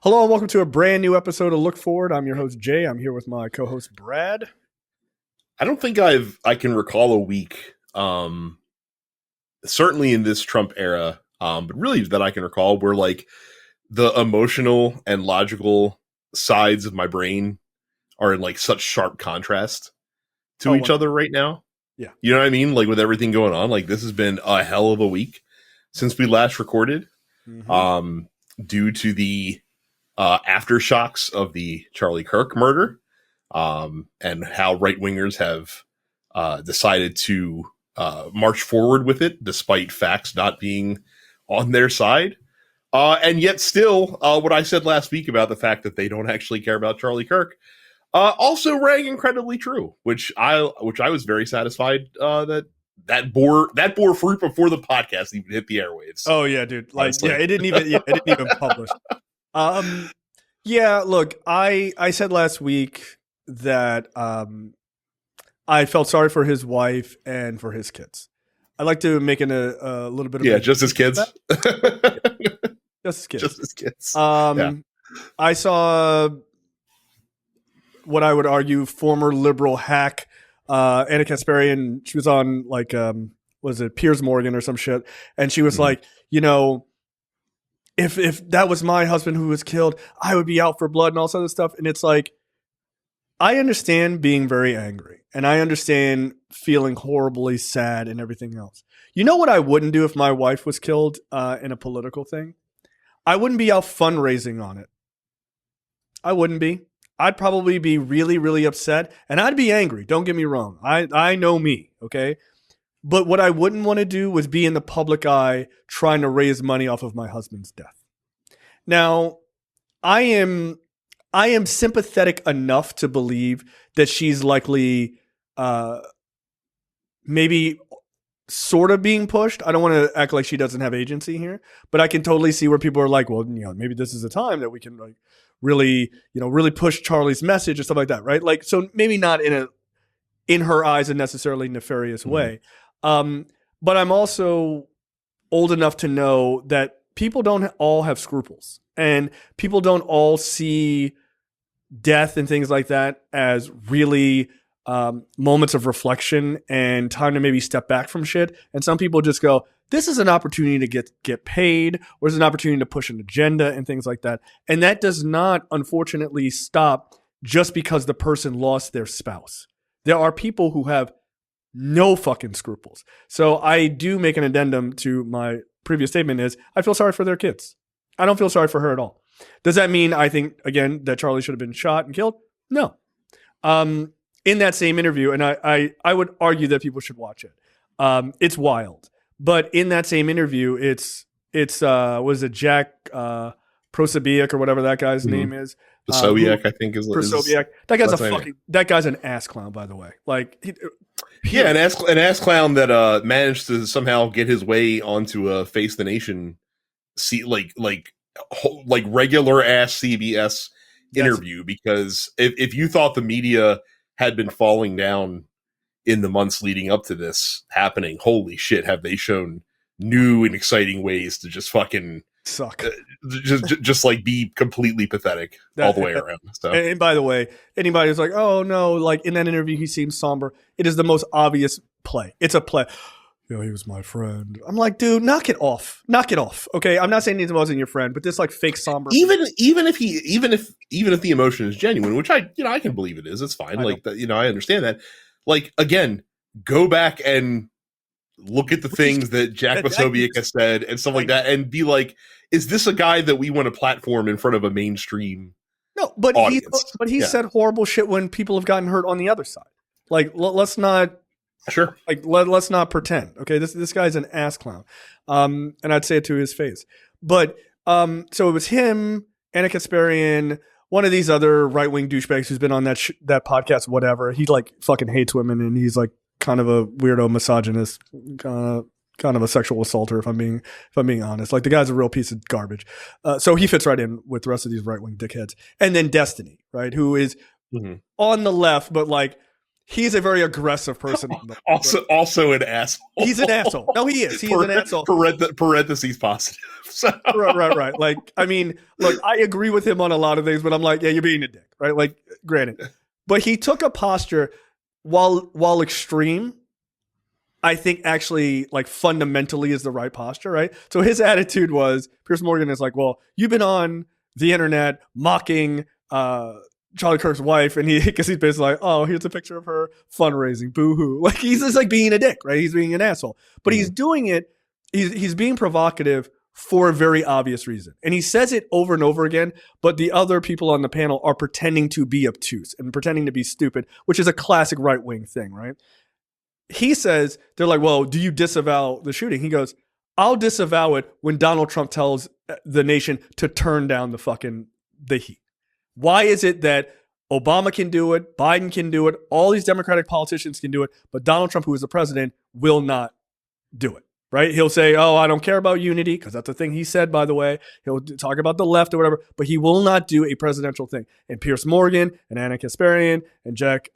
Hello and welcome to a brand new episode of Look Forward. I'm your host Jay. I'm here with my co-host Brad. I don't think I can recall a week, certainly in this Trump era, but really that I can recall where like the emotional and logical sides of my brain are in like such sharp contrast to each other right now. Yeah. You know what I mean? Like with everything going on, like this has been a hell of a week since we last recorded, due to the aftershocks of the Charlie Kirk murder, and how right-wingers have decided to march forward with it despite facts not being on their side. And yet still, what I said last week about the fact that they don't actually care about Charlie Kirk also rang incredibly true, which I was very satisfied that bore fruit before the podcast even hit the airwaves. Oh yeah, dude. Like, honestly. It didn't even publish. Yeah, look, I said last week that I felt sorry for his wife and for his kids. I'd like to make a little bit of just his kids. Just his kids. Just his kids. I saw what I would argue former liberal hack Anna Kasparian. She was on like was it Piers Morgan or some shit, and she was like, you know, if that was my husband who was killed, I would be out for blood and all this other stuff. And it's like, I understand being very angry and I understand feeling horribly sad and everything else. You know what I wouldn't do if my wife was killed in a political thing? I wouldn't be out fundraising on it. I wouldn't be. I'd probably be really, really upset and I'd be angry. Don't get me wrong. I know me, okay? But what I wouldn't want to do was be in the public eye trying to raise money off of my husband's death. Now, I am sympathetic enough to believe that she's likely maybe sort of being pushed. I don't want to act like she doesn't have agency here, but I can totally see where people are like, well, you know, maybe this is a time that we can like really push Charlie's message or stuff like that, right? Like, so maybe not in her eyes a necessarily nefarious way. But I'm also old enough to know that people don't all have scruples and people don't all see death and things like that as really moments of reflection and time to maybe step back from shit. And some people just go, this is an opportunity to get paid, or it's an opportunity to push an agenda and things like that. And that does not, unfortunately, stop just because the person lost their spouse. There are people who have no fucking scruples. So I do make an addendum to my previous statement is I feel sorry for their kids. I don't feel sorry for her at all. Does that mean I think, again, that Charlie should have been shot and killed? No. In that same interview, and I would argue that people should watch it. It's wild. But in that same interview, it's was it Jack Prosobiec or whatever that guy's name is? Prosobiec, I think is Prosobiec. That guy's that guy's an ass clown, by the way. Like, an ass clown that managed to somehow get his way onto a Face the Nation seat, like regular ass CBS interview. Because if you thought the media had been falling down in the months leading up to this happening, holy shit, have they shown new and exciting ways to just fucking suck, just like be completely pathetic all the way around. So. And by the way, anybody who's like, oh no, like in that interview he seems somber, it is the most obvious play. It's a play. You know, he was my friend. I'm like, dude, knock it off. Okay, I'm not saying he wasn't your friend, but this like fake somber. Even if the emotion is genuine, which I can believe it is. It's fine. I understand that. Like, again, go back and look at the things that Jack Posobiec has said and stuff like that, and be like, is this a guy that we want to platform in front of a mainstream? No, but audience? he said horrible shit when people have gotten hurt on the other side. Like, let's not. Sure. Like, let's not pretend. Okay, this guy's an ass clown, and I'd say it to his face. But so it was him, Anna Kasparian, one of these other right-wing douchebags who's been on that podcast, whatever. He like fucking hates women, and he's like kind of a weirdo misogynist, kind of a sexual assaulter. If I'm being honest, like the guy's a real piece of garbage. So he fits right in with the rest of these right-wing dickheads. And then Destiny, right, who is on the left, but like He's a very aggressive person. Also an asshole. He's an asshole. No, he is. He's an asshole. Parentheses positive. So. Right. Like, I mean, look, I agree with him on a lot of things, but I'm like, yeah, you're being a dick, right? Like, granted. But he took a posture while extreme, I think actually like fundamentally is the right posture, right? So his attitude was, Piers Morgan is like, well, you've been on the internet mocking Charlie Kirk's wife, and because he's basically like, oh, here's a picture of her fundraising, boo-hoo. Like, he's just like being a dick, right? He's being an asshole. But he's doing it, he's being provocative for a very obvious reason. And he says it over and over again, but the other people on the panel are pretending to be obtuse and pretending to be stupid, which is a classic right-wing thing, right? He says, they're like, well, do you disavow the shooting? He goes, I'll disavow it when Donald Trump tells the nation to turn down the heat. Why is it that Obama can do it, Biden can do it, all these Democratic politicians can do it, but Donald Trump, who is the president, will not do it, right? He'll say, oh, I don't care about unity, because that's the thing he said, by the way. He'll talk about the left or whatever, but he will not do a presidential thing. And Piers Morgan and Anna Kasparian and Jack,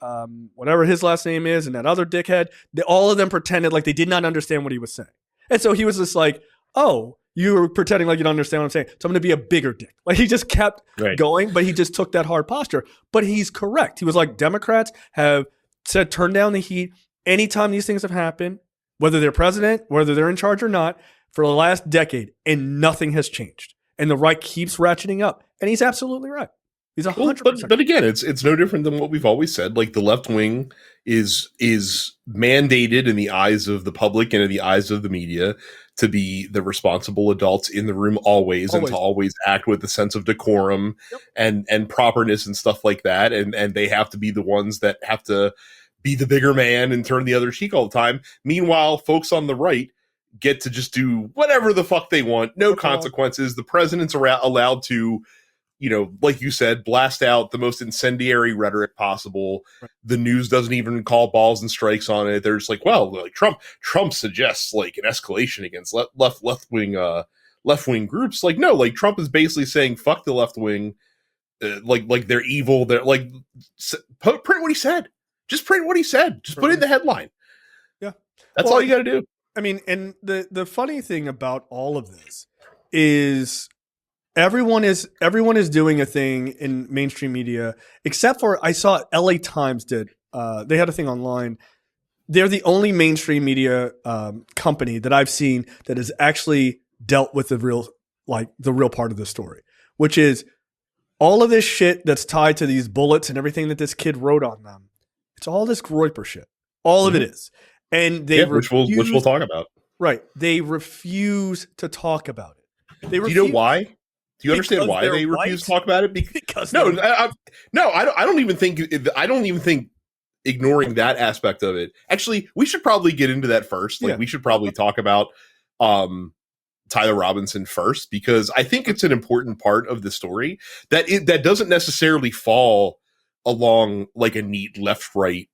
whatever his last name is, and that other dickhead, all of them pretended like they did not understand what he was saying. And so he was just like, oh, you're pretending like you don't understand what I'm saying, so I'm going to be a bigger dick. Like, he just kept going, but he just took that hard posture. But he's correct. He was like, Democrats have said turn down the heat anytime these things have happened, whether they're president, whether they're in charge or not, for the last decade, and nothing has changed. And the right keeps ratcheting up. And he's absolutely right. He's 100%. But again, it's no different than what we've always said. Like, the left wing is mandated in the eyes of the public and in the eyes of the media to be the responsible adults in the room always. And to always act with a sense of decorum and properness and stuff like that. And they have to be the ones that have to be the bigger man and turn the other cheek all the time. Meanwhile, folks on the right get to just do whatever the fuck they want. No consequences. The president's allowed to, you know, like you said, blast out the most incendiary rhetoric possible. Right. The news doesn't even call balls and strikes on it. They're just like, well, like Trump suggests like an escalation against left wing groups. Like, no, like Trump is basically saying, fuck the left wing. Like they're evil. They're like, print what he said. Just print what he said. Just put it in the headline. Yeah. That's all you got to do. I mean, and the funny thing about all of this is everyone is doing a thing in mainstream media, except for, I saw LA Times did. They had a thing online. They're the only mainstream media company that I've seen that has actually dealt with the real part of the story, which is all of this shit that's tied to these bullets and everything that this kid wrote on them. It's all this Groyper shit. All of it is. And they which we'll talk about. Right. They refuse to talk about it. Do you know why? Do you understand why they refuse to talk about it? Because I don't even think ignoring that aspect of it. Actually, we should probably get into that first. Like, we should probably talk about Tyler Robinson first, because I think it's an important part of the story that doesn't necessarily fall along like a neat left-right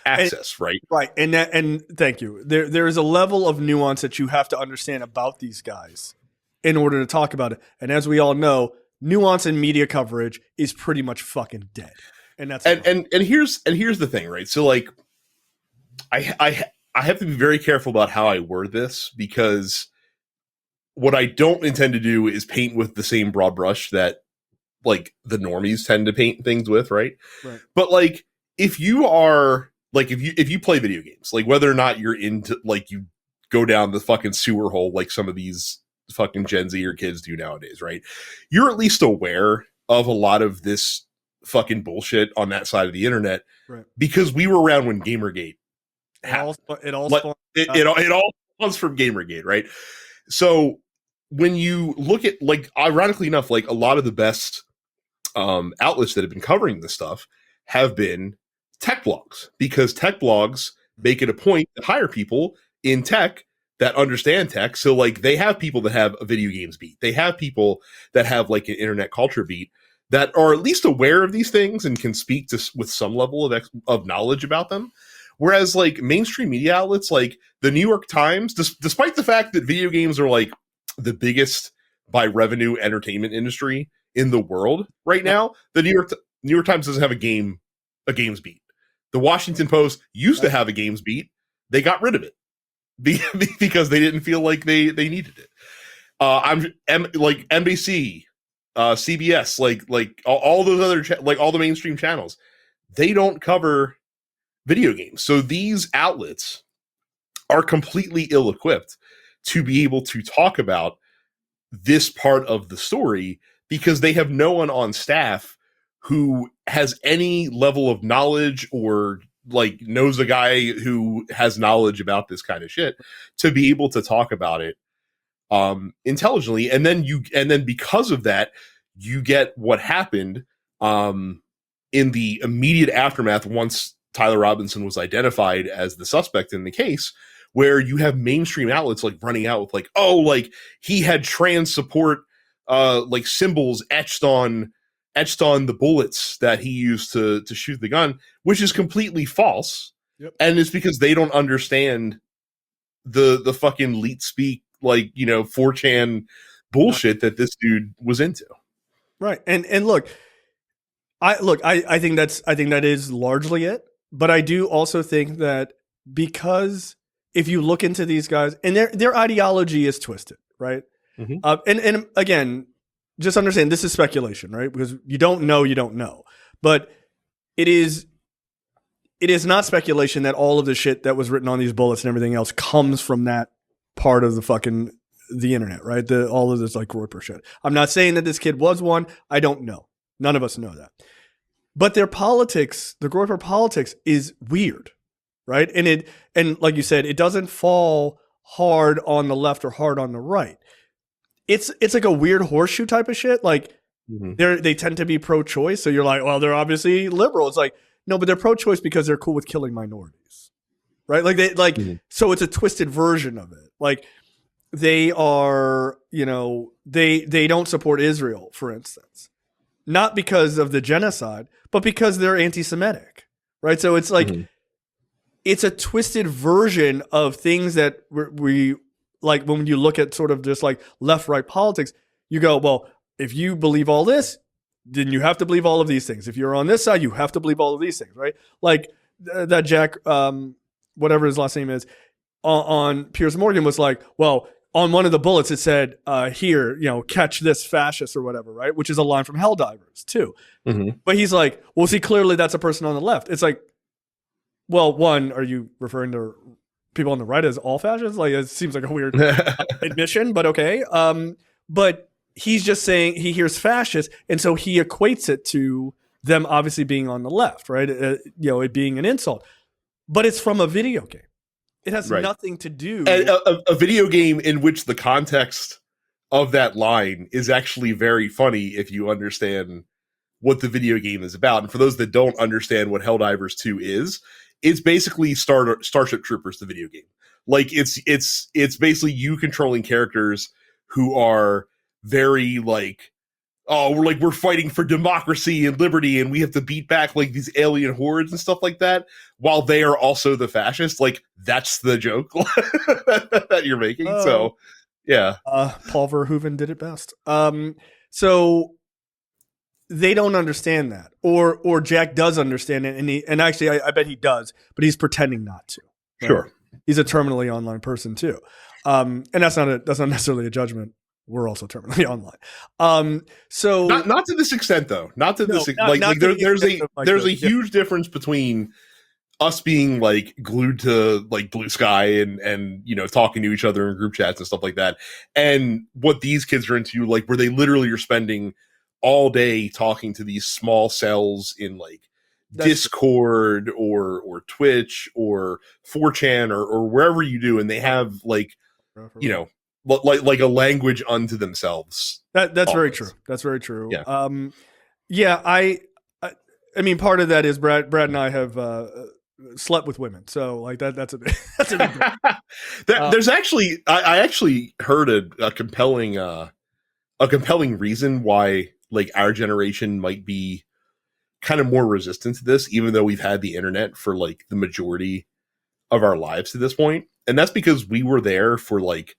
axis, right? Right. And thank you. There is a level of nuance that you have to understand about these guys in order to talk about it. And as we all know, nuance in media coverage is pretty much fucking dead. And that's and here's the thing, right? So like I have to be very careful about how I word this, because what I don't intend to do is paint with the same broad brush that like the normies tend to paint things with, right? But like, if you are like, if you play video games, like whether or not you're into, like, you go down the fucking sewer hole like some of these fucking Gen Z or kids do nowadays, right? You're at least aware of a lot of this fucking bullshit on that side of the internet, right? Because we were around when Gamergate happened. It all spawns from Gamergate, right? So when you look at, like, ironically enough, like a lot of the best outlets that have been covering this stuff have been tech blogs, because tech blogs make it a point to hire people in tech that understand tech. So like, they have people that have a video games beat. They have people that have like an internet culture beat that are at least aware of these things and can speak to with some level of knowledge about them. Whereas like mainstream media outlets like the New York Times, despite the fact that video games are like the biggest by revenue entertainment industry in the world right now, the New York Times doesn't have a games beat. The Washington Post used to have a games beat. They got rid of it because they didn't feel like they needed it. Like NBC, CBS, like all those other like all the mainstream channels, they don't cover video games. So these outlets are completely ill-equipped to be able to talk about this part of the story because they have no one on staff who has any level of knowledge or like knows a guy who has knowledge about this kind of shit to be able to talk about it intelligently. And then because of that, you get what happened in the immediate aftermath once Tyler Robinson was identified as the suspect in the case, where you have mainstream outlets like running out with like, oh, like he had trans support like symbols etched on the bullets that he used to shoot the gun, which is completely false. Yep. And it's because they don't understand the fucking leet speak, like, you know, 4chan bullshit that this dude was into. Right. And look, I think that is largely it. But I do also think that because if you look into these guys and their ideology is twisted, right? Mm-hmm. And again, just understand this is speculation, right? Because you don't know. But it is not speculation that all of the shit that was written on these bullets and everything else comes from that part of the internet, right? All of this like Groyper shit. I'm not saying that this kid was one. I don't know. None of us know that. But their politics, the Groyper politics is weird, right? And like you said, it doesn't fall hard on the left or hard on the right. It's like a weird horseshoe type of shit. Like they tend to be pro-choice. So you're like, well, they're obviously liberal. It's like, no, but they're pro-choice because they're cool with killing minorities, right? Like so it's a twisted version of it. Like they are, you know, they don't support Israel, for instance, not because of the genocide, but because they're anti-Semitic, right? So it's like, it's a twisted version of things that we like when you look at sort of just like left-right politics, you go, well, if you believe all this, then you have to believe all of these things. If you're on this side, you have to believe all of these things, right? Like that Jack, whatever his last name is, on Piers Morgan was like, well, on one of the bullets it said, here, you know, catch this fascist or whatever, right? Which is a line from Helldivers too. But he's like, well, see, clearly that's a person on the left. It's like, well, one, are you referring to people on the right as all fascists? Like, it seems like a weird admission, but okay. But he's just saying he hears fascist, and so he equates it to them obviously being on the left, right? You know, it being an insult. But it's from a video game. It has nothing to do with a video game in which the context of that line is actually very funny if you understand what the video game is about. And for those that don't understand what Helldivers 2 is, it's basically Starship Troopers, the video game. Like it's basically you controlling characters who are very like, oh, we're fighting for democracy and liberty, and we have to beat back like these alien hordes and stuff like that, while they are also the fascists. Like that's the joke that you're making. So yeah, Paul Verhoeven did it best. So they don't understand that, or Jack does understand it, and actually I bet he does, but he's pretending not to. Right? Sure, he's a terminally online person too, and that's not necessarily a judgment. We're also terminally online. So not to this extent though. Not to this there's a huge difference between us being like glued to like Blue Sky and you know talking to each other in group chats and stuff like that, and what these kids are into, like where they literally are spending all day talking to these small cells in like Discord or Twitch or 4chan or wherever you do, and they have like, you know, like a language unto themselves. That's very true. That's very true. Yeah. Yeah. I mean, part of that is Brad and I have slept with women, so like that's a big deal. There's actually I actually heard a compelling reason why like our generation might be kind of more resistant to this, even though we've had the internet for like the majority of our lives to this point. And that's because we were there for like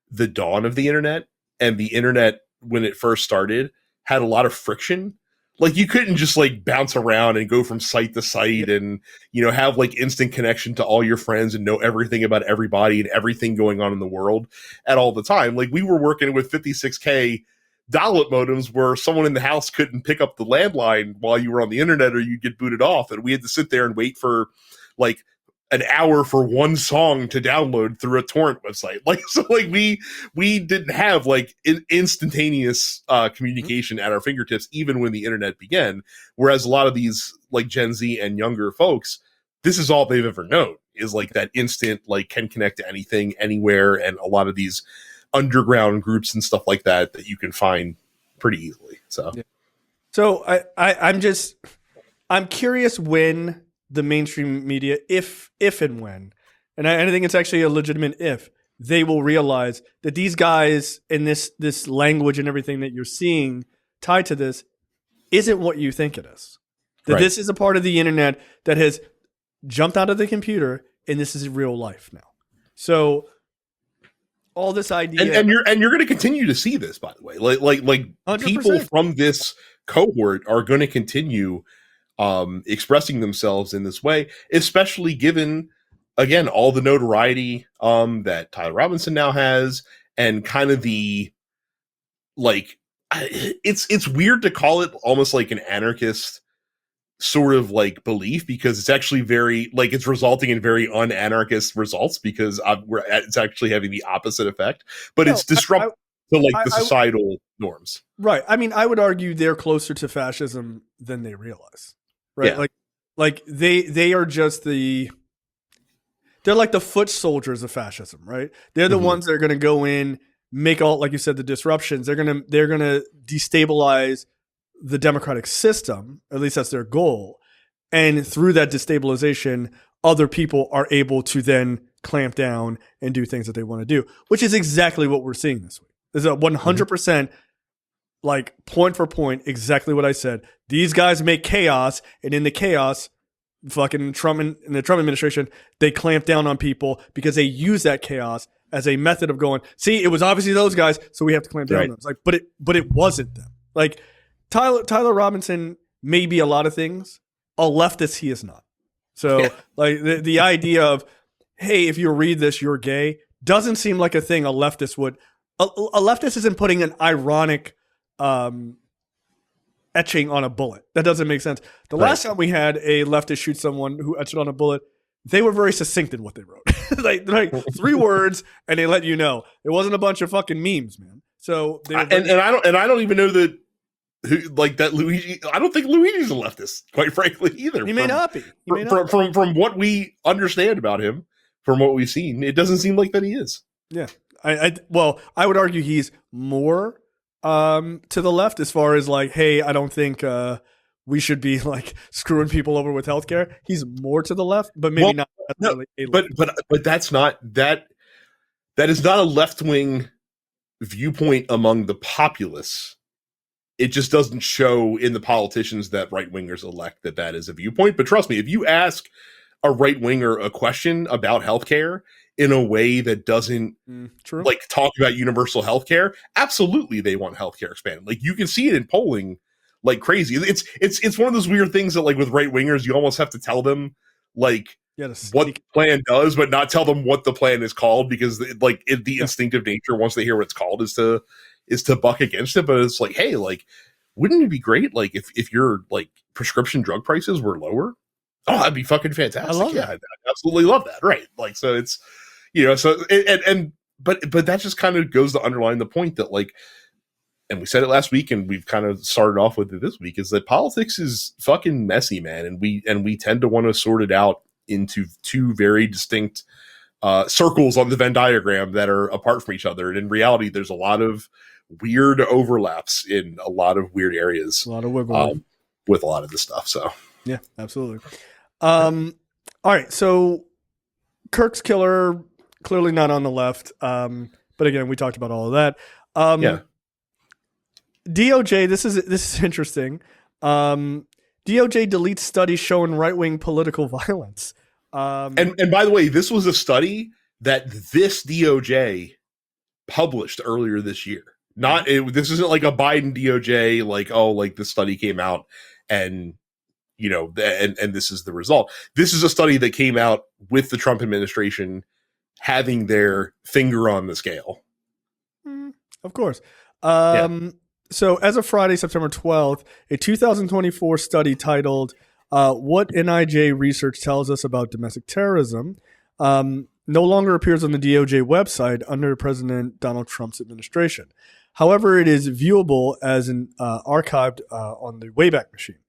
the dawn of the internet, and the internet when it first started had a lot of friction. like you couldn't just like bounce around and go from site to site and, you know, have like instant connection to all your friends and know everything about everybody and everything going on in the world at all the time. Like we were working with 56K dial-up modems where someone in the house couldn't pick up the landline while you were on the internet or you'd get booted off. And we had to sit there and wait for like an hour for one song to download through a torrent website. Like, so like we didn't have like instantaneous communication at our fingertips, even when the internet began. Whereas a lot of these like Gen Z and younger folks, this is all they've ever known is like that instant, like can connect to anything, anywhere. And a lot of these underground groups and stuff like that you can find pretty easily. So, so I'm curious when the mainstream media, if and when, and I think it's actually a legitimate if, they will realize that these guys and this language and everything that you're seeing tied to this isn't what you think it is. That this is a part of the internet that has jumped out of the computer and this is real life now. So all this idea, and you're going to continue to see this, by the way, like 100%. People from this cohort are going to continue expressing themselves in this way, especially given, again, all the notoriety that Tyler Robinson now has, and kind of the like, it's weird to call it almost like an anarchist sort of like belief, because it's actually very like it's resulting in very un-anarchist results because it's actually having the opposite effect, but it's disruptive to like the societal norms. Right. I mean, I would argue they're closer to fascism than they realize. Right. Yeah. Like they are just they're like the foot soldiers of fascism, right? They're the ones that are going to go in, make all, like you said, the disruptions. They're going to destabilize the democratic system. At least that's their goal. And through that destabilization, other people are able to then clamp down and do things that they want to do, which is exactly what we're seeing this week. There's a 100% like point for point, exactly what I said. These guys make chaos, and in the chaos, fucking Trump and the Trump administration, they clamp down on people because they use that chaos as a method of going, see, it was obviously those guys, so we have to clamp down on them. It's like, but it wasn't them. Like Tyler Robinson may be a lot of things. A leftist, he is not. So like the idea of, hey, if you read this, you're gay, doesn't seem like a thing a leftist would. A leftist isn't putting an ironic etching on a bullet. That doesn't make sense. The last time we had a leftist shoot someone who etched it on a bullet, they were very succinct in what they wrote. like 3 words, and they let you know. It wasn't a bunch of fucking memes, man. So I don't even know that who like that Luigi. I don't think Luigi's a leftist, quite frankly, either. He may not be. From what we understand about him, from what we've seen, it doesn't seem like that he is. Yeah. I would argue he's more to the left as far as like, hey, I don't think we should be like screwing people over with healthcare. He's more to the left, but maybe not. No, but that's not that is not a left-wing viewpoint among the populace. It just doesn't show in the politicians that right-wingers elect that is a viewpoint. But trust me, if you ask a right-winger a question about healthcare in a way that doesn't like talk about universal healthcare, absolutely they want healthcare expanded. Like you can see it in polling like crazy. It's one of those weird things that like with right-wingers, you almost have to tell them like what the plan does, but not tell them what the plan is called, because the instinctive nature, once they hear what it's called, is to buck against it. But it's like, hey, like, wouldn't it be great like if your like prescription drug prices were lower? Oh, that'd be fucking fantastic. I love that. I absolutely love that. Right. Like, so it's, you know, so, but that just kind of goes to underline the point that like, and we said it last week and we've kind of started off with it this week, is that politics is fucking messy, man. And we tend to want to sort it out into 2 very distinct circles on the Venn diagram that are apart from each other. And in reality, there's a lot of weird overlaps in a lot of weird areas. A lot of wiggle with a lot of this stuff. So yeah, absolutely. All right. So Kirk's killer, clearly not on the left. But again, we talked about all of that. DOJ, this is interesting. DOJ deletes studies showing right-wing political violence. And by the way, this was a study that this DOJ published earlier this year. This isn't like a Biden DOJ, like, oh, like the study came out and, you know, and this is the result. This is a study that came out with the Trump administration having their finger on the scale. Of course. Yeah. So as of Friday, September 12th, a 2024 study titled What NIJ Research Tells Us About Domestic Terrorism no longer appears on the DOJ website under President Donald Trump's administration. However, it is viewable as an archived on the Wayback Machine.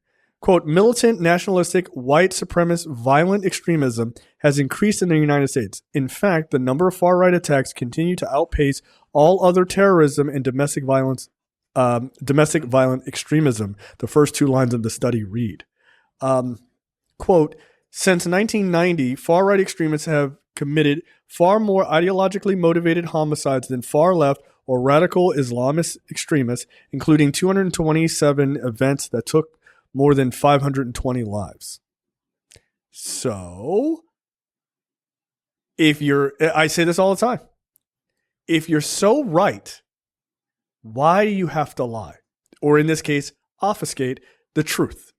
Quote, militant, nationalistic, white supremacist, violent extremism has increased in the United States. In fact, the number of far-right attacks continue to outpace all other terrorism and domestic violent extremism. The first two lines of the study read. Quote, since 1990, far-right extremists have committed far more ideologically motivated homicides than far-left or radical Islamist extremists, including 227 events that took more than 520 lives. So, I say this all the time. If you're so right, why do you have to lie? Or in this case, obfuscate the truth.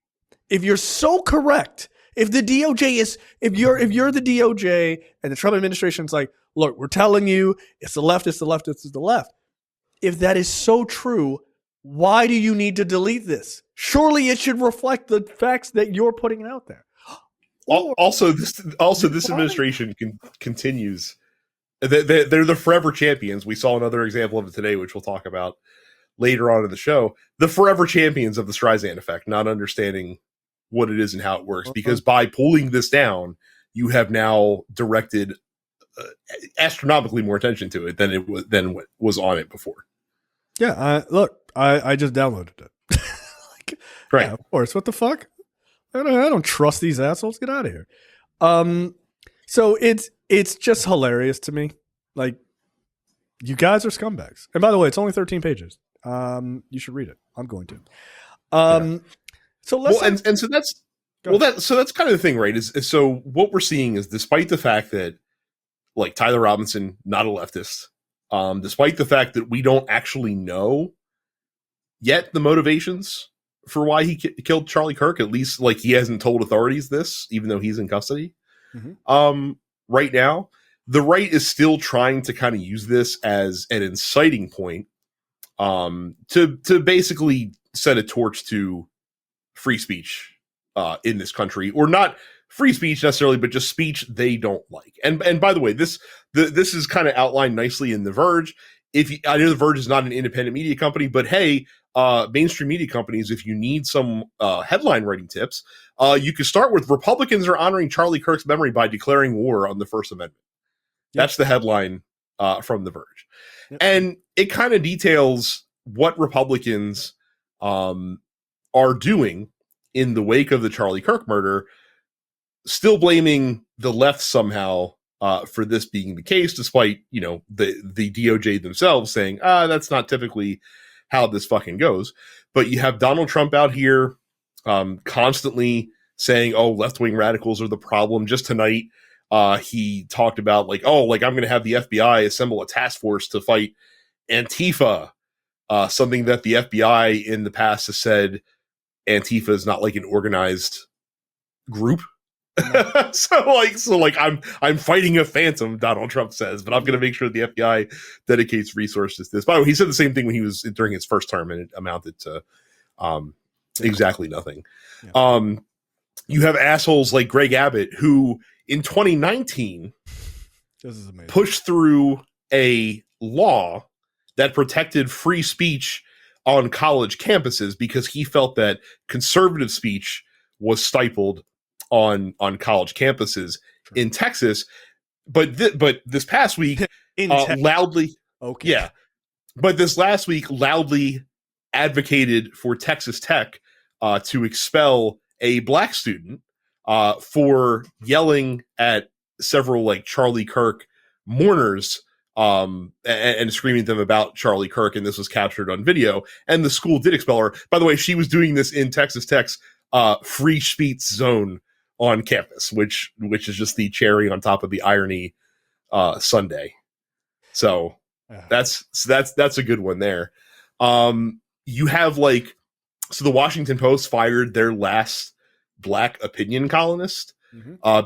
If you're so correct, if you're the DOJ and the Trump administration's like, look, we're telling you it's the left, it's the left, it's the left. If that is so true, why do you need to delete this? Surely it should reflect the facts that you're putting out there. Also, this administration continues. They're the forever champions. We saw another example of it today, which we'll talk about later on in the show. The forever champions of the Streisand effect, not understanding what it is and how it works. Because by pulling this down, you have now directed astronomically more attention to it than what was on it before. Yeah, look, I just downloaded it. Right. Yeah, of course. What the fuck? I don't trust these assholes. Get out of here. So it's just hilarious to me. Like, you guys are scumbags. And by the way, it's only 13 pages. You should read it. I'm going to. So let's so that's kind of the thing, right? Is so what we're seeing is, despite the fact that, like, Tyler Robinson, not a leftist, despite the fact that we don't actually know yet the motivations for why he killed Charlie Kirk, at least, like, he hasn't told authorities this, even though he's in custody. Mm-hmm. Right now, the right is still trying to kind of use this as an inciting point, to basically set a torch to free speech in this country, or not free speech necessarily, but just speech they don't like. And by the way, this is kind of outlined nicely in The Verge. I know The Verge is not an independent media company, but hey, mainstream media companies, if you need some headline writing tips, you can start with Republicans are honoring Charlie Kirk's memory by declaring war on the First Amendment. Yep. That's the headline from The Verge. Yep. And it kind of details what Republicans are doing in the wake of the Charlie Kirk murder, still blaming the left somehow for this being the case, despite, you know, the DOJ themselves saying, that's not typically how this fucking goes. But you have Donald Trump out here constantly saying, oh, left-wing radicals are the problem. Just tonight, he talked about, like, oh, like, I'm going to have the FBI assemble a task force to fight Antifa, something that the FBI in the past has said Antifa is not like an organized group. so I'm fighting a phantom, Donald Trump says, but I'm going to make sure the FBI dedicates resources to this. By the way, he said the same thing when he was during his first term, and it amounted to exactly nothing. Yeah. You have assholes like Greg Abbott, who in 2019 pushed through a law that protected free speech on college campuses because he felt that conservative speech was stifled on college campuses in Texas. But this past week, loudly, okay, yeah. But this last week, loudly advocated for Texas Tech to expel a black student for yelling at several, like, Charlie Kirk mourners and screaming at them about Charlie Kirk, and this was captured on video. And the school did expel her. By the way, she was doing this in Texas Tech's free speech zone on campus, which is just the cherry on top of the irony sundae. So That's a good one there. You have so the Washington Post fired their last black opinion columnist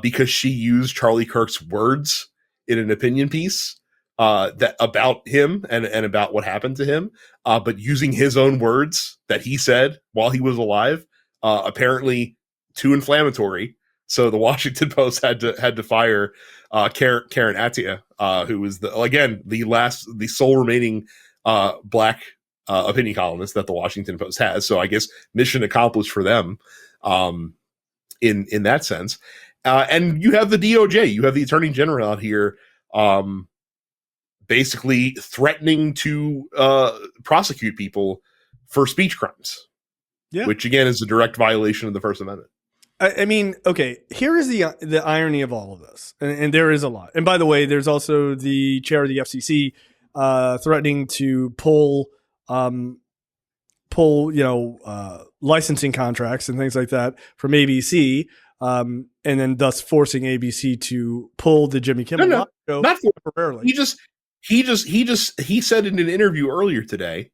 because she used Charlie Kirk's words in an opinion piece that about him and about what happened to him, but using his own words that he said while he was alive, apparently too inflammatory. So the Washington Post had to fire Karen Attiah, who was the sole remaining black opinion columnist that the Washington Post has. So I guess mission accomplished for them in that sense. And you have the DOJ, you have the Attorney General out here basically threatening to prosecute people for speech crimes, which again is a direct violation of the First Amendment. I mean, okay, here is the irony of all of this, and there is a lot. And by the way, there's also the chair of the FCC threatening to pull licensing contracts and things like that from ABC, and then thus forcing ABC to pull the Jimmy Kimmel show not temporarily. He said in an interview earlier today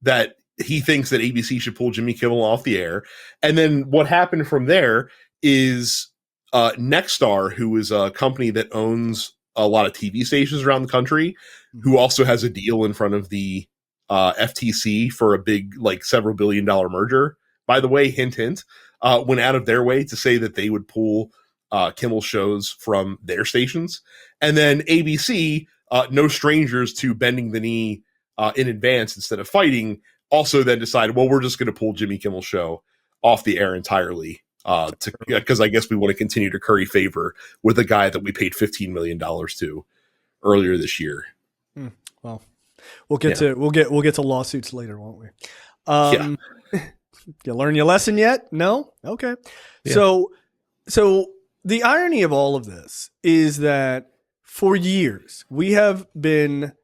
that he thinks that ABC should pull Jimmy Kimmel off the air. And then what happened from there is Nexstar, who is a company that owns a lot of TV stations around the country, who also has a deal in front of the FTC for a big, several $billion merger. By the way, hint, hint, went out of their way to say that they would pull Kimmel shows from their stations. And then ABC, no strangers to bending the knee in advance instead of fighting, also then decided, well, we're just going to pull Jimmy Kimmel's show off the air entirely because I guess we want to continue to curry favor with a guy that we paid $15 million to earlier this year. Well, we'll get to lawsuits later, won't we? You learn your lesson yet? No? Okay. Yeah. So the irony of all of this is that for years we have been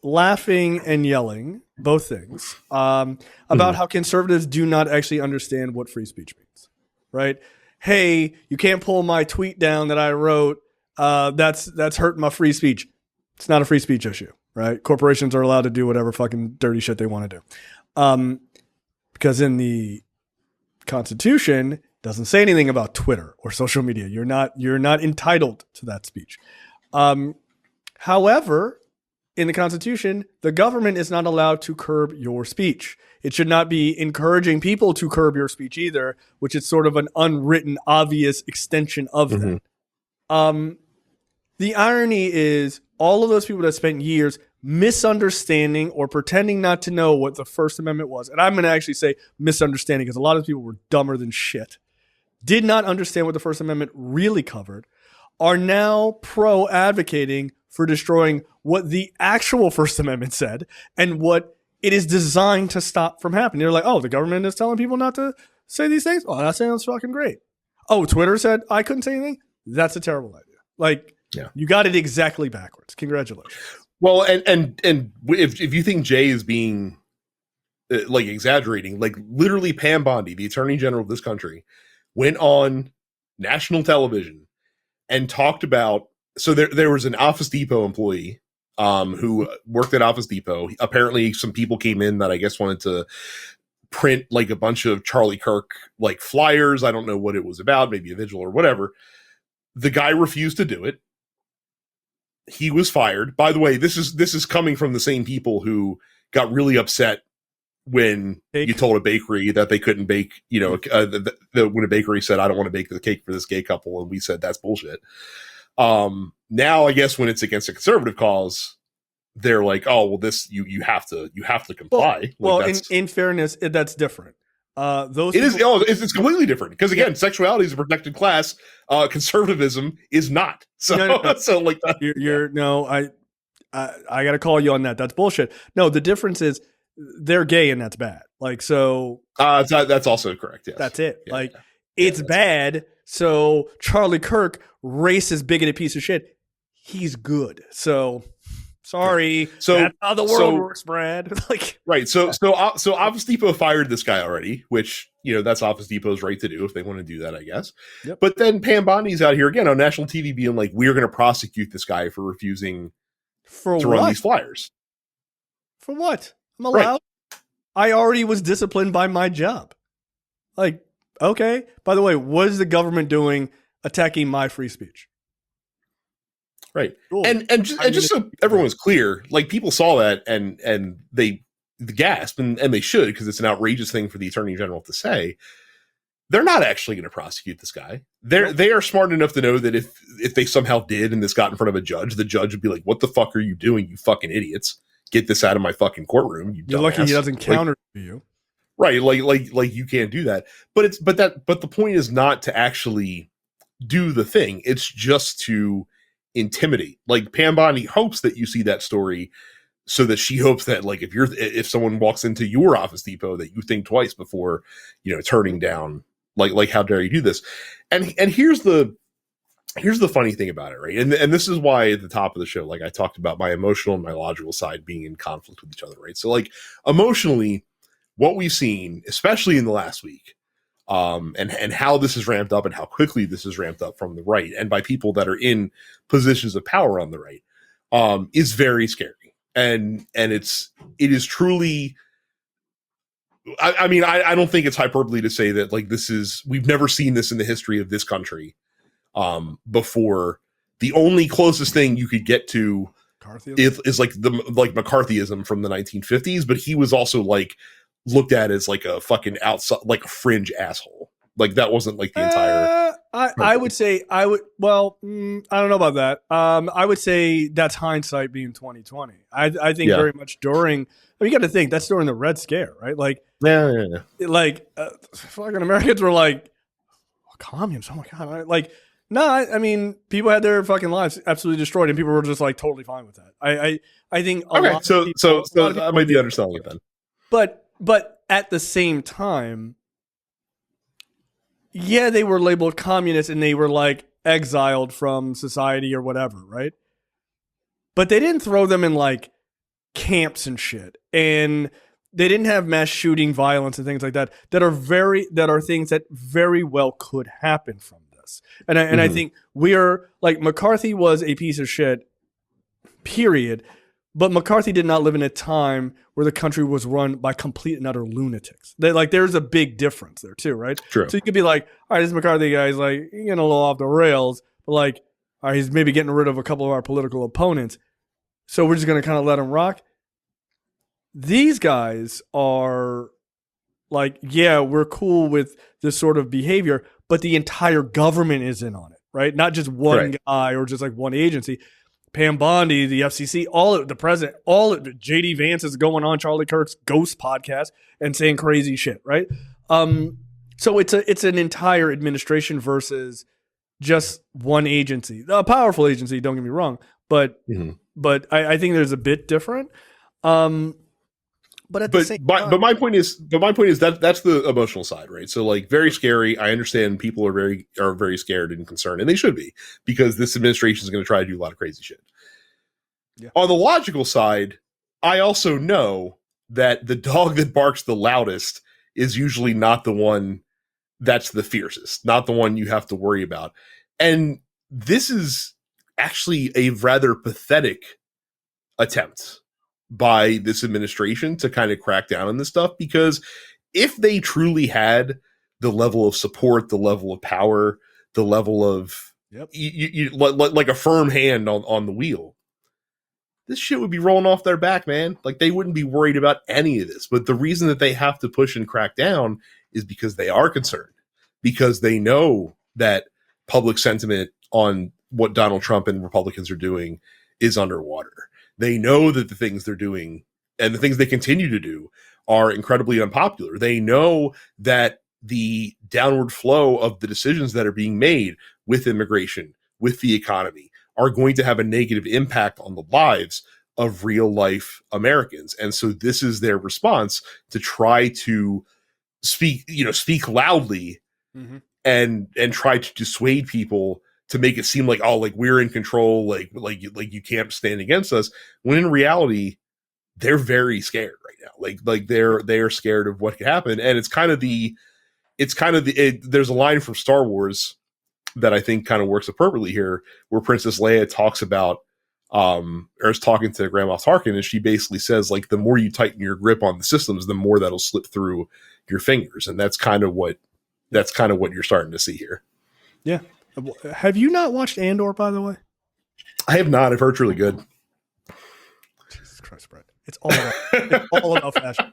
laughing and yelling, both things, about how conservatives do not actually understand what free speech means, right? Hey, you can't pull my tweet down that I wrote. That's hurting my free speech. It's not a free speech issue, right? Corporations are allowed to do whatever fucking dirty shit they want to do. Because in the Constitution, it doesn't say anything about Twitter or social media. You're not entitled to that speech. However, in the Constitution, the government is not allowed to curb your speech. It should not be encouraging people to curb your speech either, which is sort of an unwritten, obvious extension of that. The irony is all of those people that spent years misunderstanding or pretending not to know what the First Amendment was, and I'm going to actually say misunderstanding because a lot of people were dumber than shit, did not understand what the First Amendment really covered, are now advocating for destroying what the actual First Amendment said and what it is designed to stop from happening. They're like, oh, the government is telling people not to say these things? Oh, that sounds fucking great. Oh, Twitter said I couldn't say anything? That's a terrible idea. You got it exactly backwards. Congratulations. Well, and if you think Jay is being exaggerating, literally Pam Bondi, the Attorney General of this country, went on national television and talked about, so there was an Office Depot employee who worked at Office Depot. Apparently some people came in that I guess wanted to print a bunch of Charlie Kirk flyers. I don't know what it was about, maybe a vigil or whatever. The guy refused to do it. He was fired. By the way, this is coming from the same people who got really upset when you told a bakery that they couldn't bake, when a bakery said, I don't want to bake the cake for this gay couple. And we said, that's bullshit. Now I guess when it's against a conservative cause, they're like, oh, well, this, you have to comply. Well, in fairness, that's different. It's completely different because again, sexuality is a protected class. Conservatism is not. So, I got to call you on that. That's bullshit. No, the difference is they're gay and that's bad. That's also correct. Yes. That's it. It's bad. So Charlie Kirk, racist, bigoted piece of shit. He's good. So sorry. So that's how the world works, Brad. Right. So Office Depot fired this guy already, which, that's Office Depot's right to do if they want to do that, I guess. Yep. But then Pam Bondi's out here again on national TV being like, we're going to prosecute this guy for refusing For to run what? these flyers. For what? I'm Right. allowed. I already was disciplined by my job. Like, okay. By the way, what is the government doing attacking my free speech? Right. Cool. And just so everyone's clear, like people saw that and they gasped and they should, because it's an outrageous thing for the attorney general to say. They're not actually going to prosecute this guy. They are smart enough to know that if they somehow did and this got in front of a judge, the judge would be like, "What the fuck are you doing, you fucking idiots? Get this out of my fucking courtroom, you You're dumbass." lucky he doesn't counter you. Right, like you can't do that. But the point is not to actually do the thing. It's just to intimidate. Like Pam Bondi hopes that you see that story, so that she hopes that, like, if someone walks into your Office Depot, that you think twice before, turning down, like how dare you do this. And here's the funny thing about it, right? And this is why at the top of the show, like I talked about my emotional and my logical side being in conflict with each other, right? So like emotionally, what we've seen, especially in the last week, and how this is ramped up and how quickly this is ramped up from the right and by people that are in positions of power on the right, is very scary. And it is truly, I mean, I don't think it's hyperbole to say that, like, we've never seen this in the history of this country, before. The only closest thing you could get to is like McCarthyism from the 1950s, but he was also like looked at as like a fucking outside, like a fringe asshole. Like that wasn't like the entire. I would say I don't know about that. I would say that's hindsight being 2020. I think very much during. You got to think that's during the Red Scare, right? Like, like fucking Americans were like, communists. Oh my god! Like, no, I mean, people had their fucking lives absolutely destroyed, and people were just like totally fine with that. I think. So I might be underselling it then. But at the same time, yeah, they were labeled communists and they were like exiled from society or whatever, right? But they didn't throw them in like camps and shit, and they didn't have mass shooting violence and things like that that are things that very well could happen from this. And I think we are like, McCarthy was a piece of shit, period. But McCarthy did not live in a time where the country was run by complete and utter lunatics. There's a big difference there too, right? True. So you could be like, all right, this McCarthy guy is like getting a little off the rails, but like, all right, he's maybe getting rid of a couple of our political opponents. So we're just going to kind of let him rock. These guys are like, yeah, we're cool with this sort of behavior, but the entire government is in on it, right? Not just one guy or just like one agency. Pam Bondi, the FCC, the president, JD Vance is going on Charlie Kirk's Ghost podcast and saying crazy shit, right? So it's an entire administration versus just one agency, a powerful agency. Don't get me wrong, but I think there's a bit different. But my point is that that's the emotional side, right? So like, very scary. I understand people are very scared and concerned, and they should be, because this administration is going to try to do a lot of crazy shit. Yeah. On the logical side, I also know that the dog that barks the loudest is usually not the one that's the fiercest, not the one you have to worry about. And this is actually a rather pathetic attempt by this administration to kind of crack down on this stuff, because if they truly had the level of support, the level of power, the level of like a firm hand on the wheel, this shit would be rolling off their back, man. Like, they wouldn't be worried about any of this. But the reason that they have to push and crack down is because they are concerned, because they know that public sentiment on what Donald Trump and Republicans are doing is underwater. They know that the things they're doing and the things they continue to do are incredibly unpopular. They know that the downward flow of the decisions that are being made with immigration, with the economy, are going to have a negative impact on the lives of real life Americans. And so this is their response to try to speak loudly and try to dissuade people, to make it seem like, oh, like we're in control, like you can't stand against us, when in reality they're very scared right now. Like they're scared of what could happen. And there's a line from Star Wars that I think kind of works appropriately here, where Princess Leia talks about or is talking to Grandma Tarkin, and she basically says, like, the more you tighten your grip on the systems, the more that'll slip through your fingers. And that's kind of what you're starting to see here. Yeah. Have you not watched Andor, by the way? I have not. I've heard it's really good. Jesus Christ, Brett. It's all about fashion.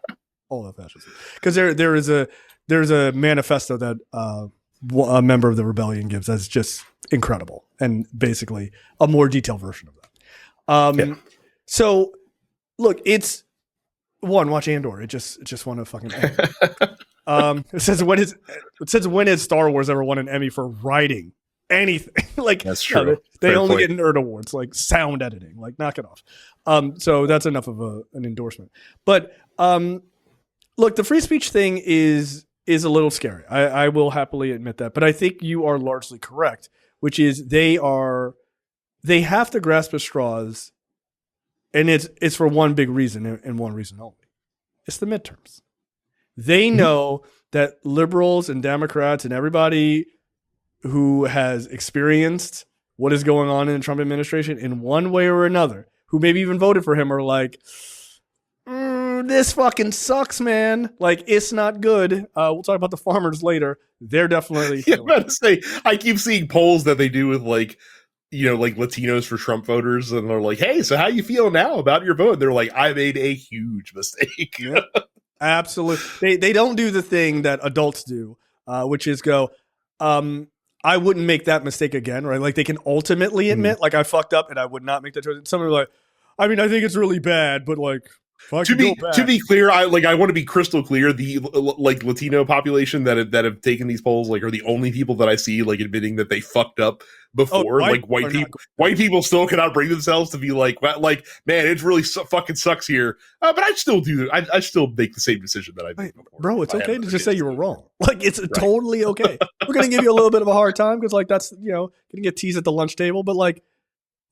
All about fashion. Because there's a manifesto that a member of the rebellion gives that's just incredible, and basically a more detailed version of that. So look, it's watch Andor. It just won a fucking Emmy. It says when has Star Wars ever won an Emmy for writing anything? Like, that's true. They Fair only point. get nerd awards, like sound editing. Like, knock it off. So that's enough of an endorsement. But look, the free speech thing is a little scary. I will happily admit that. But I think you are largely correct, which is they have to grasp at straws, and it's for one big reason and one reason only. It's the midterms. They know that liberals and Democrats and everybody who has experienced what is going on in the Trump administration in one way or another, who maybe even voted for him, are like, this fucking sucks, man. Like, it's not good. We'll talk about the farmers later. They're definitely. Yeah, I'm about to say, I keep seeing polls that they do with, like, you know, like Latinos for Trump voters, and they're like, hey, so how you feel now about your vote? And they're like, I made a huge mistake. Yep. Absolutely. They don't do the thing that adults do, which is go, I wouldn't make that mistake again, right? Like, they can ultimately admit, like, I fucked up and I would not make that choice. Somebody like, I mean, I think it's really bad, but like, to be clear, I want to be crystal clear. The like Latino population that have taken these polls, like, are the only people that I see, like, admitting that they fucked up before. Like, white people still cannot bring themselves to be like, man, it really fucking sucks here. But I still do. I still make the same decision that I made before. Bro, it's okay to just say you were wrong. Like, it's totally okay. We're gonna give you a little bit of a hard time because, like, that's, you know, gonna get teased at the lunch table, but like,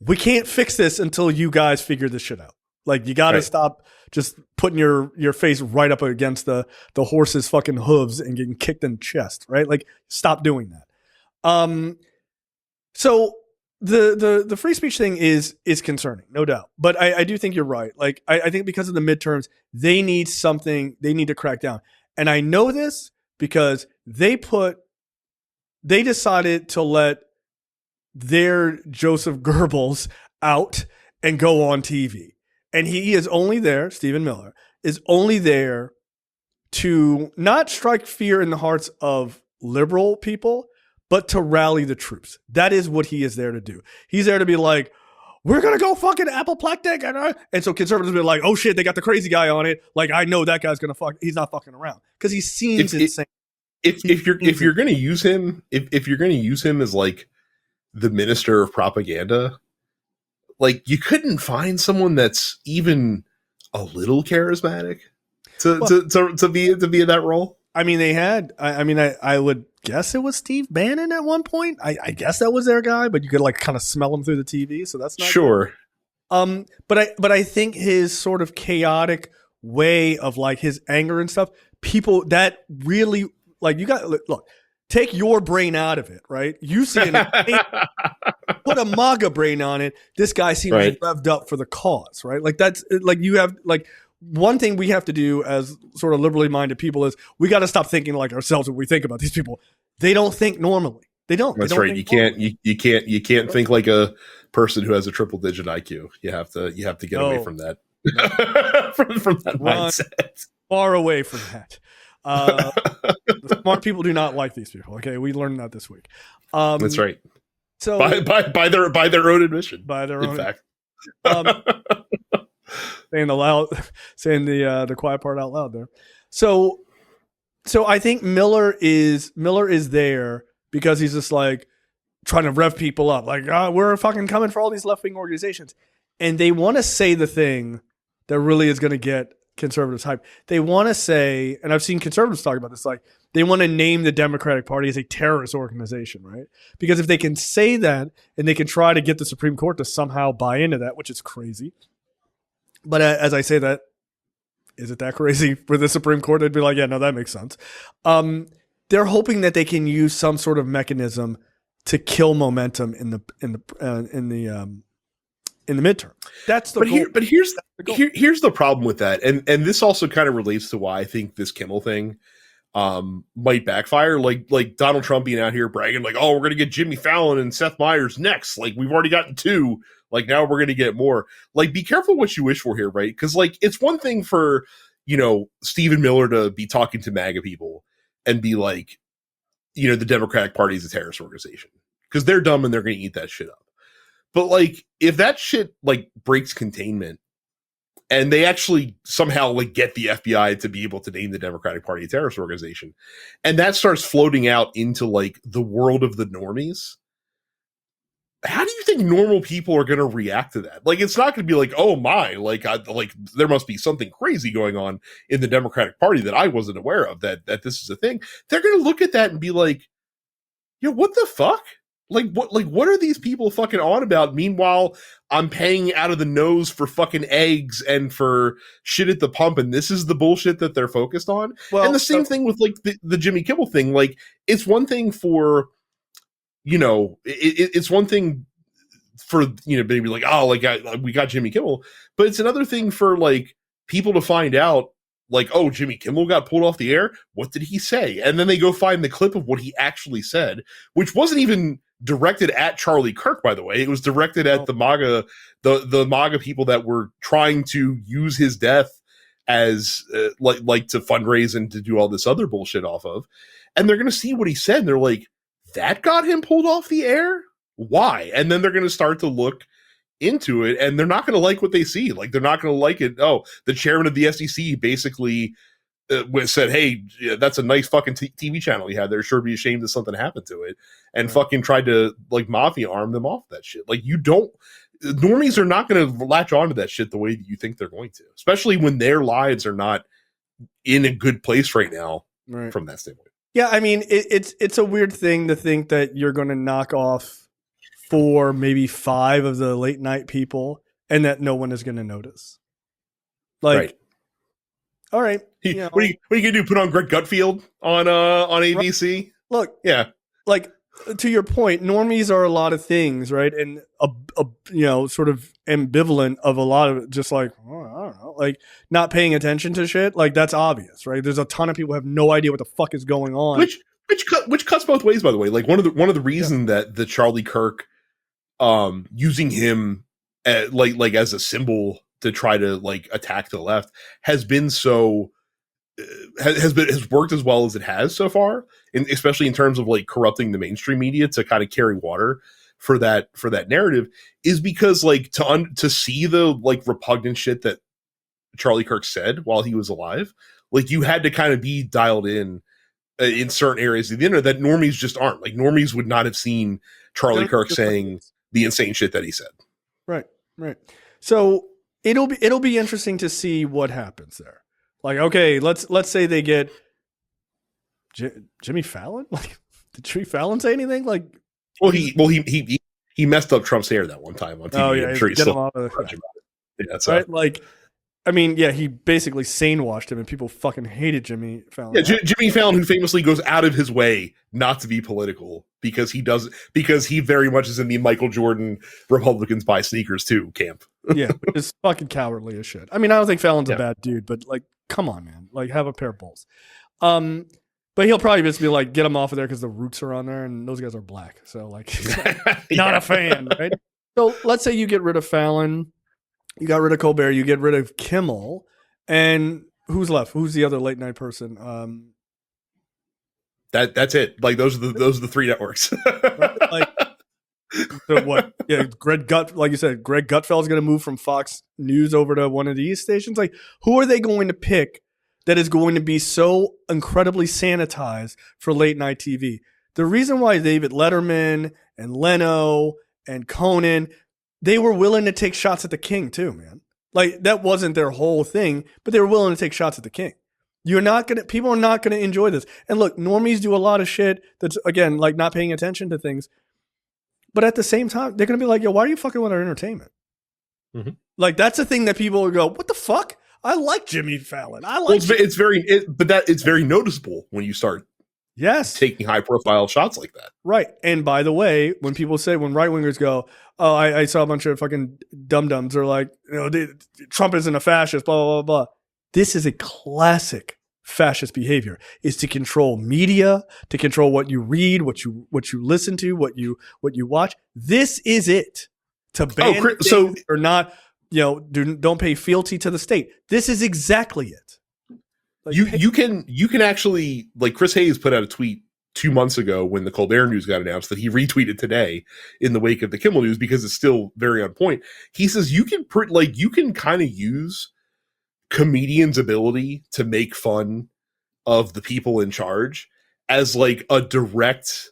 we can't fix this until you guys figure this shit out. Like, you got to stop just putting your face right up against the horse's fucking hooves and getting kicked in the chest, right? Like, stop doing that. So the free speech thing is concerning, no doubt. But I do think you're right. Like, I think because of the midterms, they need to crack down. And I know this because they decided to let their Joseph Goebbels out and go on TV. And he is only there, Stephen Miller, is only there to not strike fear in the hearts of liberal people, but to rally the troops. That is what he is there to do. He's there to be like, we're going to go fucking apoplectic. And so conservatives will be like, oh shit, they got the crazy guy on it. Like, I know that guy's going to fuck. He's not fucking around. Because he seems insane. If you're going to use him, if you're going to use him as, like, the minister of propaganda, like, you couldn't find someone that's even a little charismatic to be in that role. I mean, they had. I would guess it was Steve Bannon at one point. I guess that was their guy, but you could, like, kind of smell him through the TV, so that's not sure. Good. But I think his sort of chaotic way of, like, his anger and stuff, people that really, like, you got look. Take your brain out of it, right? You see put a MAGA brain on it. This guy seems revved up for the cause, right? Like, that's like, you have, like, one thing we have to do as sort of liberally minded people is we got to stop thinking like ourselves when we think about these people. They don't think normally. They don't. That's they don't right. You can't think like a person who has a triple digit IQ. You have to get away from that. from that mindset. Far away from that. Smart people do not like these people. Okay, we learned that this week. That's right. So by their own admission. By their own, in fact. saying the quiet part out loud there. So I think Miller is there because he's just, like, trying to rev people up. Like, we're fucking coming for all these left wing organizations, and they want to say the thing that really is going to get conservatives hype. They want to say, and I've seen conservatives talk about this, like, they want to name the Democratic Party as a terrorist organization, right? Because if they can say that and they can try to get the Supreme Court to somehow buy into that, which is crazy. But as I say that, is it that crazy for the Supreme Court? They'd be like, yeah, no, that makes sense. They're hoping that they can use some sort of mechanism to kill momentum in in the midterm. That's the goal. Here's the problem with that, and this also kind of relates to why I think this Kimmel thing might backfire. Like Donald Trump being out here bragging like, oh, we're gonna get Jimmy Fallon and Seth Meyers next. Like we've already gotten 2. Like now we're gonna get more. Like be careful what you wish for here, right? Because like it's one thing for Stephen Miller to be talking to MAGA people and be like, the Democratic Party is a terrorist organization because they're dumb and they're gonna eat that shit up. But like if that shit like breaks containment and they actually somehow like get the FBI to be able to name the Democratic Party a terrorist organization, and that starts floating out into like the world of the normies, how do you think normal people are going to react to that? Like, it's not going to be like, oh my, like there must be something crazy going on in the Democratic Party that I wasn't aware of, that this is a thing. They're going to look at that and be like, what the fuck? What are these people fucking on about? Meanwhile, I'm paying out of the nose for fucking eggs and for shit at the pump, and this is the bullshit that they're focused on. Well, and the same thing with like the Jimmy Kimmel thing. Like, it's one thing for, it's one thing for maybe like, oh, like we got Jimmy Kimmel, but it's another thing for like people to find out like, oh, Jimmy Kimmel got pulled off the air. What did he say? And then they go find the clip of what he actually said, which wasn't even directed at Charlie Kirk, by the way. It was directed at the MAGA, the MAGA people that were trying to use his death as like to fundraise and to do all this other bullshit off of. And they're going to see what he said. And they're like, that got him pulled off the air? Why? And then they're going to start to look into it, and they're not going to like what they see. Like, they're not going to like it. Oh, the chairman of the SEC basically said, hey, that's a nice fucking TV channel you had there. Sure be ashamed if something happened to it. And fucking tried to like mafia arm them off that shit. Like, normies are not going to latch onto that shit the way that you think they're going to, especially when their lives are not in a good place right now from that standpoint. Yeah, I mean, it's a weird thing to think that you're going to knock off 4, maybe 5 of the late night people, and that no one is going to notice. Like, all right, what are you gonna do? Put on Greg Gutfeld on ABC? Look, yeah, like to your point, normies are a lot of things, right? And sort of ambivalent of a lot of it, just like, I don't know, like not paying attention to shit. Like, that's obvious, right? There's a ton of people who have no idea what the fuck is going on. Which cuts both ways, by the way. Like, one of the reasons that the Charlie Kirk using him like as a symbol to try to like attack the left has been so has worked as well as it has so far, especially in terms of like corrupting the mainstream media to kind of carry water for that narrative, is because like to see the like repugnant shit that Charlie Kirk said while he was alive, like you had to kind of be dialed in certain areas of the internet that normies just aren't. Like, normies would not have seen Charlie Kirk saying the insane shit that he said. Right. So it'll be interesting to see what happens there. Like, okay, let's say they get Jimmy Fallon. Like, did Jimmy Fallon say anything? Like, he messed up Trump's hair that one time on TV. Oh yeah, I'm sure he's still right. Like, I mean, yeah, he basically sane washed him, and people fucking hated Jimmy Fallon. Yeah, Jimmy Fallon, who famously goes out of his way not to be political because he very much is in the Michael Jordan Republicans buy sneakers too camp. Yeah, it's fucking cowardly as shit. I mean, I don't think Fallon's a bad dude, but like, come on, man, like, have a pair of balls. But he'll probably just be like, get him off of there because the roots are on there, and those guys are black, so like, not a fan, right? So let's say you get rid of Fallon. You got rid of Colbert, you get rid of Kimmel, and who's left? Who's the other late night person? That's it. Like, those are the 3 networks. Like, so what? Yeah, like you said, Greg Gutfeld's going to move from Fox News over to one of these stations. Like, who are they going to pick that is going to be so incredibly sanitized for late night TV? The reason why David Letterman and Leno and Conan, they were willing to take shots at the king too, man. Like, that wasn't their whole thing, but they were willing to take shots at the king. People are not going to enjoy this. And look, normies do a lot of shit that's, again, like not paying attention to things. But at the same time, they're going to be like, yo, why are you fucking with our entertainment? Mm-hmm. Like, that's the thing that people would go, what the fuck? I like Jimmy Fallon. It's very noticeable when you start Yes. taking high profile shots like that. Right. And by the way, when people say, when right wingers go, oh, I saw a bunch of fucking dum dums, they're like, Trump isn't a fascist, blah, blah, blah, blah. This is a classic fascist behavior, is to control media, to control what you read, what you listen to, what you watch. This is it. To ban or not, don't pay fealty to the state. This is exactly it. Like, you can actually, like, Chris Hayes put out a tweet 2 months ago when the Colbert news got announced that he retweeted today in the wake of the Kimmel news because it's still very on point. He says you can kind of use comedians' ability to make fun of the people in charge as like a direct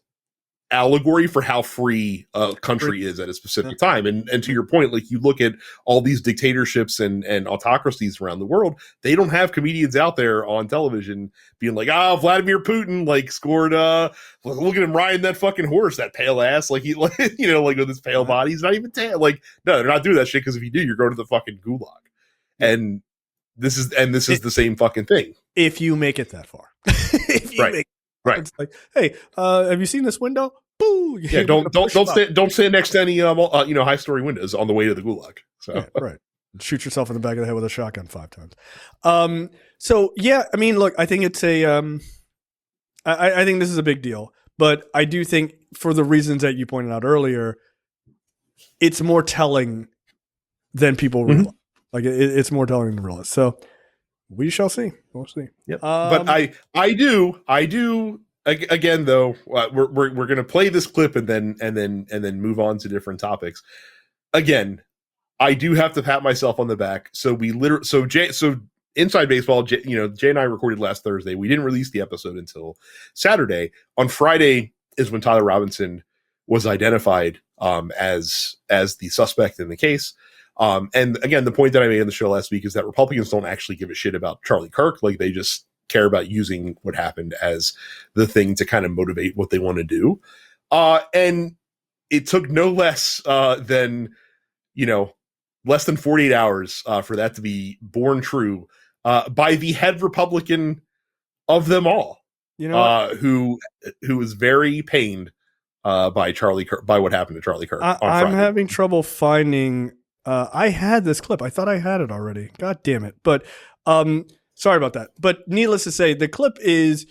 allegory for how free a country is at a specific time. And to your point, like, you look at all these dictatorships and autocracies around the world, they don't have comedians out there on television being like, Vladimir Putin, like, scored, look at him riding that fucking horse, that pale ass, like, he, like, like, with his pale body, he's not even like, no, they're not doing that shit, because if you do, you're going to the fucking gulag. And this is the same fucking thing. If you make it that far. It's like, hey, have you seen this window? Boo! Yeah, don't stand next to any high story windows on the way to the gulag. So yeah, right, shoot yourself in the back of the head with a shotgun 5 times. So yeah, I mean, look, I think it's I think this is a big deal, but I do think, for the reasons that you pointed out earlier, it's more telling than people realize. Like, it's more telling than realize. So we shall see. We'll see. Yep. But I do. Again, though, we're going to play this clip and then move on to different topics. Again, I do have to pat myself on the back. So Inside Baseball, Jay and I recorded last Thursday. We didn't release the episode until Saturday. On Friday is when Tyler Robinson was identified as the suspect in the case. And again, the point that I made on the show last week is that Republicans don't actually give a shit about Charlie Kirk. Like, they just care about using what happened as the thing to kind of motivate what they want to do. And it took no less than 48 hours for that to be borne true by the head Republican of them all, who was very pained by Charlie Kirk, by what happened to Charlie Kirk. I'm having trouble finding. I had this clip. I thought I had it already. God damn it! But sorry about that. But needless to say, the clip is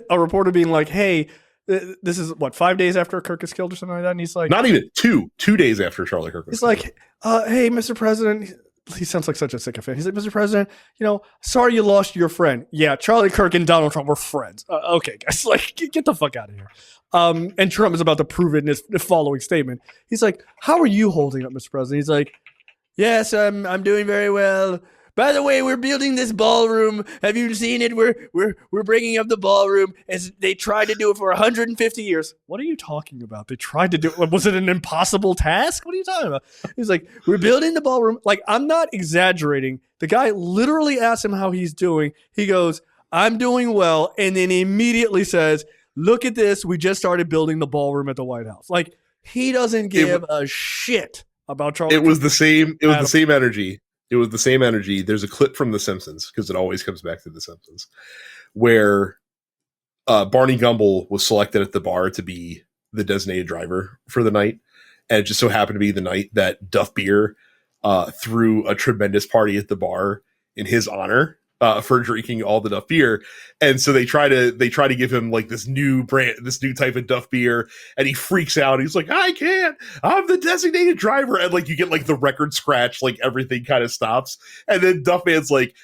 a reporter being like, "Hey, this is 5 days after Kirk is killed or something like that." And he's like, "Not even 2 days after Charlie Kirk." He's like, "Hey, Mr. President." He sounds like such a sycophant. He's like, "Mr. President, sorry you lost your friend." Yeah, Charlie Kirk and Donald Trump were friends. Okay, guys, like, get the fuck out of here. And Trump is about to prove it in his following statement. He's like, "How are you holding up, Mr. President?" He's like, "Yes, I'm doing very well. By the way, we're building this ballroom. Have you seen it? We're bringing up the ballroom as they tried to do it for 150 years." What are you talking about? They tried to do it. Was it an impossible task? What are you talking about? He's like, "We're building the ballroom." Like, I'm not exaggerating. The guy literally asked him how he's doing. He goes, "I'm doing well," and then immediately says, "Look at this. We just started building the ballroom at the White House." Like, he doesn't give a shit about Charlie. It was the same. It was the same energy. It was the same energy. There's a clip from The Simpsons, because it always comes back to The Simpsons, where Barney Gumble was selected at the bar to be the designated driver for the night. And it just so happened to be the night that Duff Beer threw a tremendous party at the bar in his honor for drinking all the Duff Beer. And so they try to give him like this new brand, this new type of Duff Beer, and he freaks out. He's like, "I can't, I'm the designated driver." And like, you get like the record scratch, like everything kind of stops. And then Duff Man's like,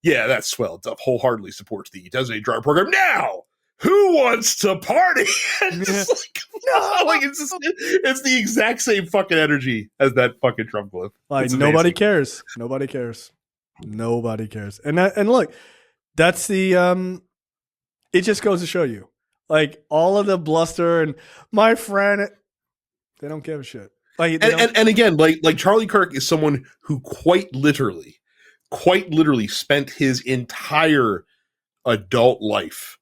"Yeah, that's swell. Duff wholeheartedly supports the designated driver program. Now, who wants to party?" And it's like, no, like, it's the exact same fucking energy as that fucking Trump clip. Like, nobody cares. Nobody cares. Nobody cares. And look, that's the it just goes to show you, like, all of the bluster and my friend, they don't give a shit. Like, and again, like Charlie Kirk is someone who quite literally spent his entire adult life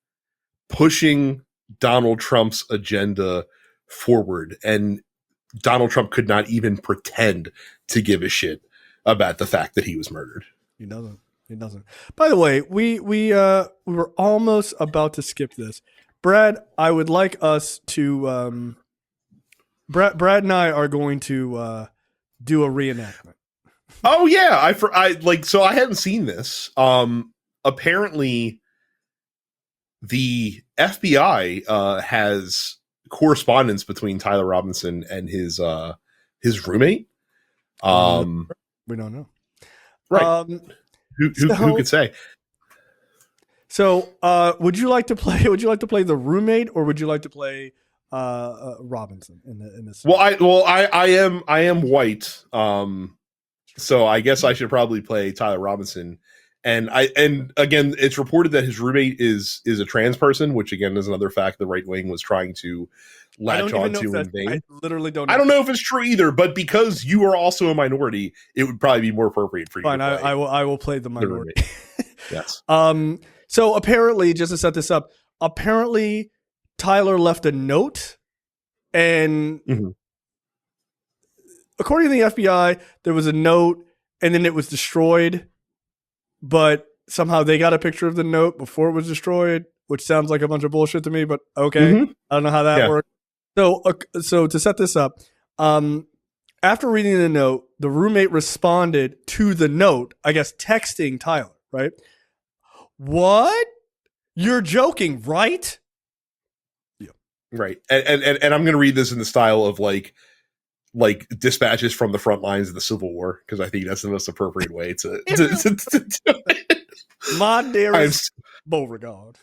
pushing Donald Trump's agenda forward, and Donald Trump could not even pretend to give a shit about the fact that he was murdered. He doesn't. He doesn't. By the way, we were almost about to skip this. Brad, I would like us to Brad and I are going to do a reenactment. Oh yeah, so I hadn't seen this. Apparently the FBI has correspondence between Tyler Robinson and his roommate. We don't know. Right. Who could say? So, would you like to play the roommate, or would you like to play Robinson in this? Well, I am white. So I guess I should probably play Tyler Robinson. And again, it's reported that his roommate is a trans person, which again is another fact the right wing was trying to latch onto in vain. I literally don't know. I don't know if it's true either, but because you are also a minority, it would probably be more appropriate for you. Fine, to play I will play the minority. Yes. So apparently, just to set this up, apparently Tyler left a note, and according to the FBI, there was a note, and then it was destroyed. But somehow they got a picture of the note before it was destroyed, which sounds like a bunch of bullshit to me. But okay, I don't know how that works. So to set this up, after reading the note, the roommate responded to the note, I guess texting Tyler, right? What? You're joking, right? Yeah. Right. And I'm going to read this in the style of like dispatches from the front lines of the Civil War, because I think that's the most appropriate way to do it. My dearest Beauregard.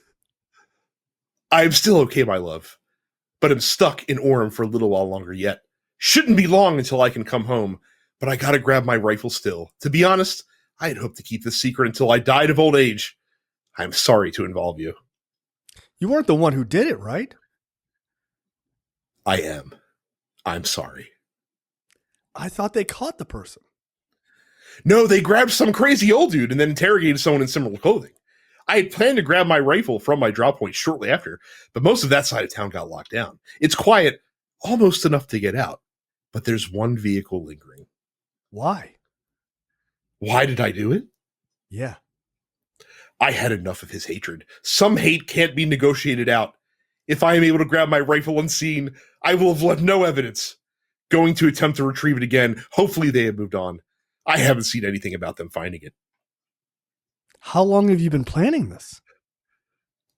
I'm still okay, my love, but I'm stuck in Orem for a little while longer yet. Shouldn't be long until I can come home, but I gotta grab my rifle still. To be honest, I had hoped to keep this secret until I died of old age. I'm sorry to involve you. You weren't the one who did it, right? I am. I'm sorry. I thought they caught the person. No, they grabbed some crazy old dude and then interrogated someone in similar clothing. I had planned to grab my rifle from my drop point shortly after, but most of that side of town got locked down. It's quiet, almost enough to get out, but there's one vehicle lingering. Why? Why did I do it? Yeah. I had enough of his hatred. Some hate can't be negotiated out. If I am able to grab my rifle unseen, I will have left no evidence. Going to attempt to retrieve it again. Hopefully they have moved on. I haven't seen anything about them finding it. How long have you been planning this?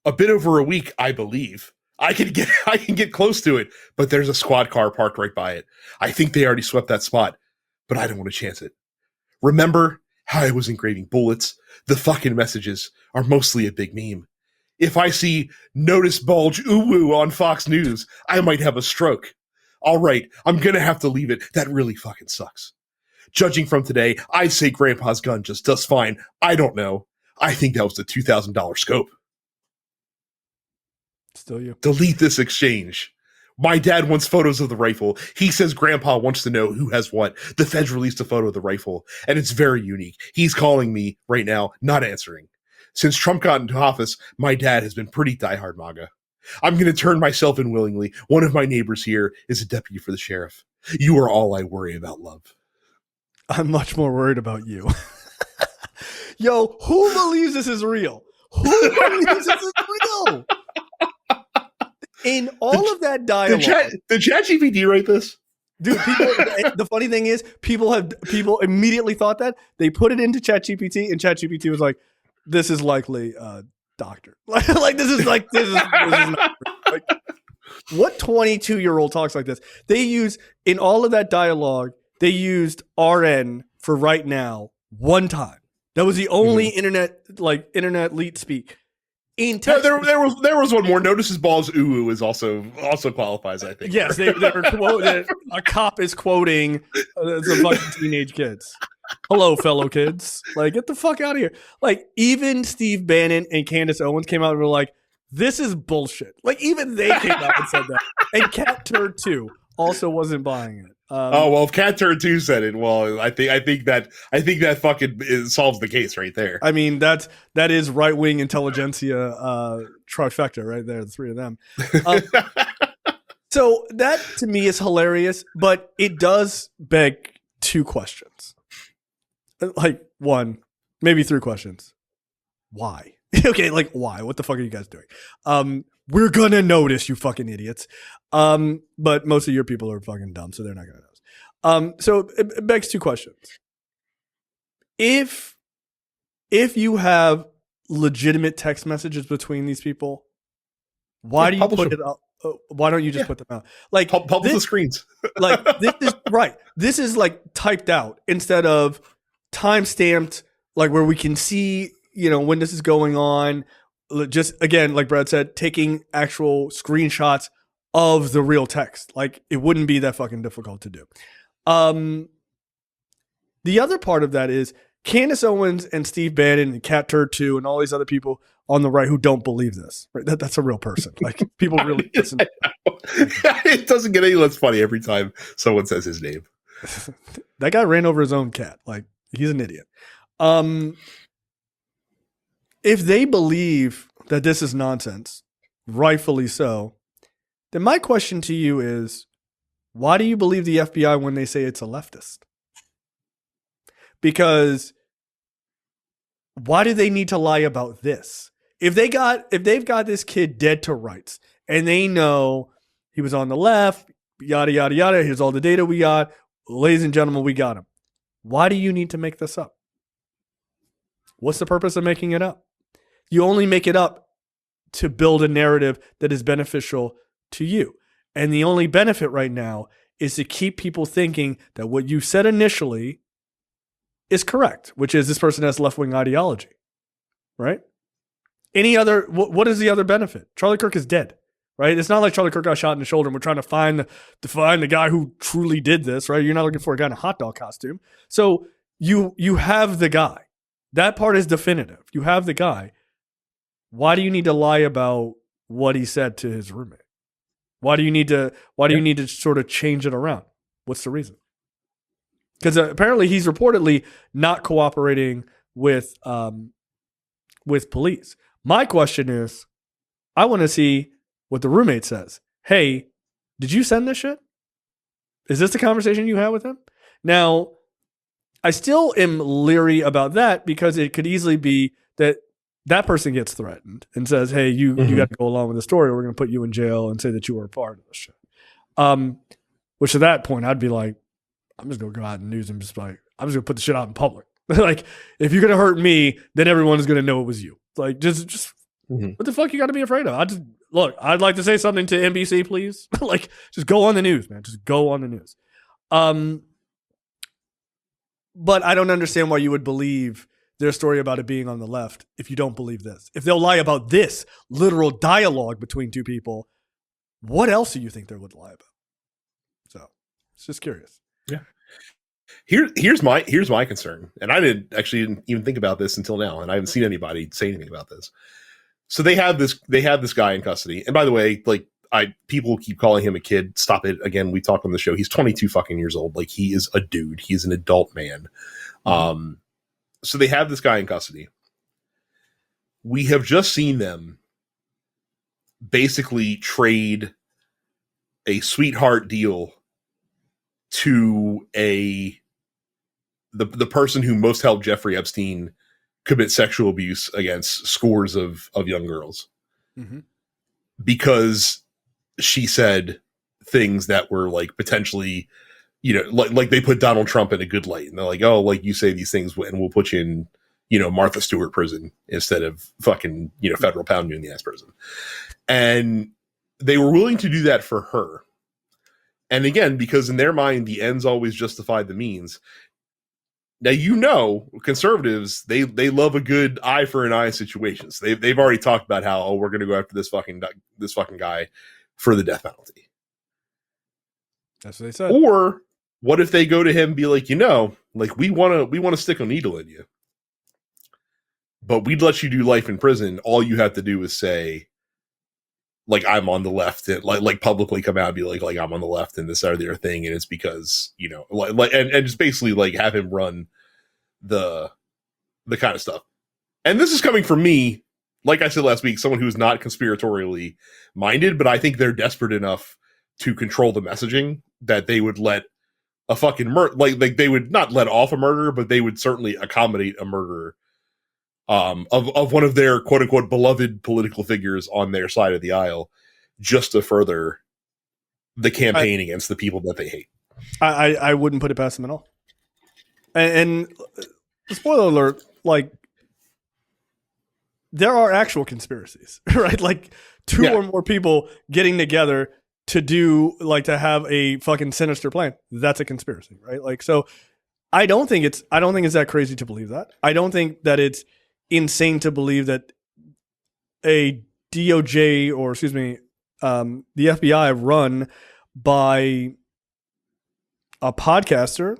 A bit over a week, I believe. I can get close to it, but there's a squad car parked right by it. I think they already swept that spot, but I don't want to chance it. Remember how I was engraving bullets? The fucking messages are mostly a big meme. If I see notice bulge ooh-woo on Fox News, I might have a stroke. All right, I'm gonna have to leave it. That really fucking sucks. Judging from today, I'd say Grandpa's gun just does fine. I don't know. I think that was the $2,000 scope. Still you. Delete this exchange. My dad wants photos of the rifle. He says Grandpa wants to know who has what. The feds released a photo of the rifle, and it's very unique. He's calling me right now, not answering. Since Trump got into office, my dad has been pretty diehard MAGA. I'm going to turn myself in willingly. One of my neighbors here is a deputy for the sheriff. You are all I worry about, love. I'm much more worried about you. Yo, who believes this is real? Who believes this is real? In all of that dialogue, did ChatGPT write this? Dude, the funny thing is, people immediately thought that. They put it into ChatGPT, and ChatGPT was like, "This is likely doctor." This is not like, what 22-year-old talks like this? They use in all of that dialogue. They used RN for right now one time. That was the only internet leet speak. In text, there was one more. Notice his balls ooh is also qualifies, I think. Yes, they were quoted. A cop is quoting some fucking teenage kids. Hello, fellow kids. Like, get the fuck out of here. Like, even Steve Bannon and Candace Owens came out and were like, this is bullshit. Like, even they came out and said that. And Cat Turd 2 also wasn't buying it. If Cat Turd 2 said it, well, I think that fucking solves the case right there. I mean, that is right wing intelligentsia trifecta right there, the three of them. So that to me is hilarious, but it does beg two questions. Like, one, Maybe 3 questions. Why? Okay, like why? What the fuck are you guys doing? We're gonna notice, you fucking idiots. But most of your people are fucking dumb, so they're not gonna notice. So it begs 2 questions. If you have legitimate text messages between these people, why do you put it out? Why don't you just put them out? Like publish the screens. Like this is right. This is like typed out instead of time stamped, like where we can see, when this is going on. Just again, like Brad said, taking actual screenshots of the real text. Like it wouldn't be that fucking difficult to do. The other part of that is Candace Owens and Steve Bannon and Cat Turd 2 and all these other people on the right who don't believe this. Right? That's a real person. Like people really listen. It doesn't get any less funny every time someone says his name. That guy ran over his own cat. Like he's an idiot. If they believe that this is nonsense, rightfully so, then my question to you is, why do you believe the FBI when they say it's a leftist? Because why do they need to lie about this? If they've got this kid dead to rights and they know he was on the left, yada, yada, yada, here's all the data we got. Ladies and gentlemen, we got him. Why do you need to make this up? What's the purpose of making it up? You only make it up to build a narrative that is beneficial to you. And the only benefit right now is to keep people thinking that what you said initially is correct, which is this person has left-wing ideology, right? What is the other benefit? Charlie Kirk is dead, right? It's not like Charlie Kirk got shot in the shoulder and we're trying to find the guy who truly did this, right? You're not looking for a guy in a hot dog costume. So you have the guy. That part is definitive. You have the guy. Why do you need to lie about what he said to his roommate? Why do you need to sort of change it around? What's the reason? Because apparently he's reportedly not cooperating with police. My question is, I want to see what the roommate says. Hey, did you send this shit? Is this the conversation you had with him? Now, I still am leery about that because it could easily be that person gets threatened and says, hey, you got to go along with the story or we're going to put you in jail and say that you were a part of this shit. Which at that point, I'd be like, I'm just going to go out in the news and just like, I'm just going to put the shit out in public. Like, if you're going to hurt me, then everyone is going to know it was you. Like, just what the fuck you got to be afraid of? I'd like to say something to NBC, please. Like, just go on the news, man. Just go on the news. But I don't understand why you would believe their story about it being on the left if you don't believe this. If they'll lie about this literal dialogue between two people, what else do you think they would lie about? So, it's just curious. Yeah. Here's my concern, and I didn't even think about this until now, and I haven't seen anybody say anything about this. So they have this guy in custody, and by the way, like people keep calling him a kid. Stop it! Again, we talked on the show. He's 22 fucking years old. Like he is a dude. He's an adult man. So they have this guy in custody. We have just seen them basically trade a sweetheart deal to the person who most helped Jeffrey Epstein commit sexual abuse against scores of young girls. Mm-hmm. Because she said things that were like potentially, like they put Donald Trump in a good light, and they're like, oh, like you say these things and we'll put you in, Martha Stewart prison instead of fucking, federal pound you in the ass prison. And they were willing to do that for her. And again, because in their mind, the ends always justify the means. Now, conservatives, they love a good eye for an eye situations. They've already talked about how, we're going to go after this fucking guy for the death penalty. That's what they said. Or what if they go to him and be like, like we want to stick a needle in you, but we'd let you do life in prison. All you have to do is say, like, I'm on the left, and like publicly come out and be like I'm on the left and this or the other thing, and it's because and just basically like have him run the kind of stuff. And this is coming from me, like I said last week, someone who's not conspiratorially minded, but I think they're desperate enough to control the messaging that they would let a fucking murder, like they would not let off a murder, but they would certainly accommodate a murderer of one of their quote unquote beloved political figures on their side of the aisle, just to further the campaign against the people that they hate. I wouldn't put it past them at all. And spoiler alert, like, there are actual conspiracies, right? Like two or more people getting together to do, like, to have a fucking sinister plan. That's a conspiracy, right? Like, so I don't think it's that crazy to believe that. I don't think that it's insane to believe that a DOJ, or excuse me, the FBI run by a podcaster,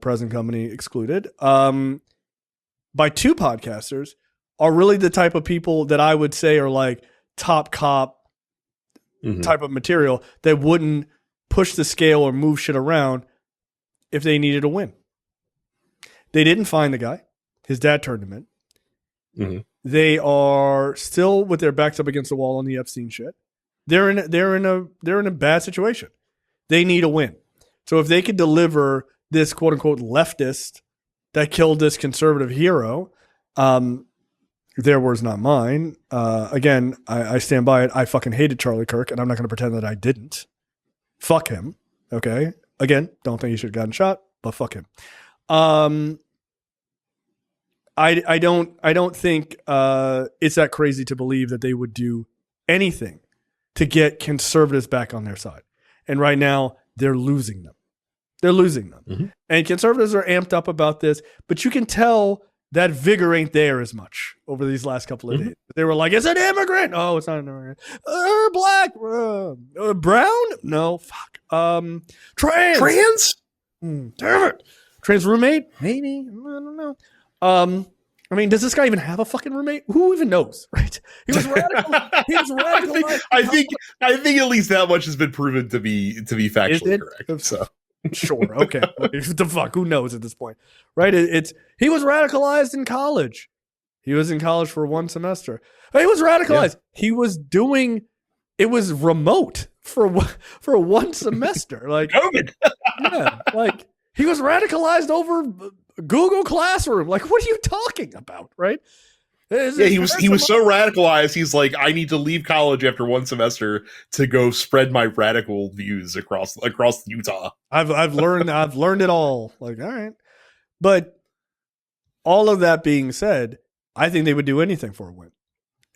present company excluded, by two podcasters, are really the type of people that I would say are like top cop type of material that wouldn't push the scale or move shit around if they needed a win. They didn't find the guy. His dad turned him in. They are still with their backs up against the wall on the Epstein shit. They're in a bad situation. They need a win. So if they could deliver this quote unquote leftist that killed this conservative hero, their words, not mine. Again, I stand by it. I fucking hated Charlie Kirk, and I'm not going to pretend that I didn't. Fuck him. Okay. Again, don't think he should have gotten shot, but fuck him. I don't think it's that crazy to believe that they would do anything to get conservatives back on their side. And right now, they're losing them. And conservatives are amped up about this, but you can tell that vigor ain't there as much over these last couple of days. They were like, it's an immigrant. Oh, it's not an immigrant. Black. Brown? No. Fuck. Trans? Damn it. Trans roommate? Maybe. I don't know. I mean, does this guy even have a fucking roommate? Who even knows, right? He was radical. I think at least that much has been proven to be factually correct. So. Sure. Okay. What the fuck? Who knows at this point, right? He was radicalized in college. He was in college for one semester. He was radicalized. He was doing. It was remote for one semester. Like COVID. Yeah. Like he was radicalized over Google Classroom. Like, what are you talking about, right? He was so radicalized. He's like, I need to leave college after one semester to go spread my radical views across Utah. I've learned it all. Like, all right, but all of that being said, I think they would do anything for a win,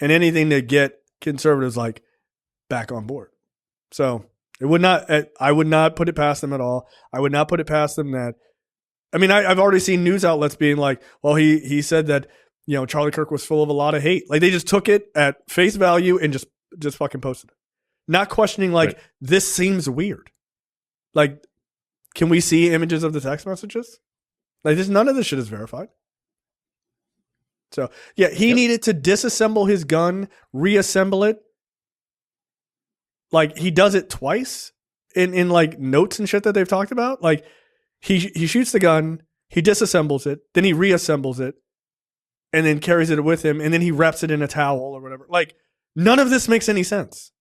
and anything to get conservatives like back on board. So it would not. I would not put it past them at all. I would not put it past them that. I mean, I've already seen news outlets being like, well, he said that. Charlie Kirk was full of a lot of hate. Like, they just took it at face value and just fucking posted it. Not questioning, like, right. This seems weird. Like, can we see images of the text messages? Like, none of this shit is verified. So, yeah, he needed to disassemble his gun, reassemble it. Like, he does it twice in like, notes and shit that they've talked about. Like, he shoots the gun, he disassembles it, then he reassembles it, and then carries it with him, and then he wraps it in a towel or whatever. Like, none of this makes any sense.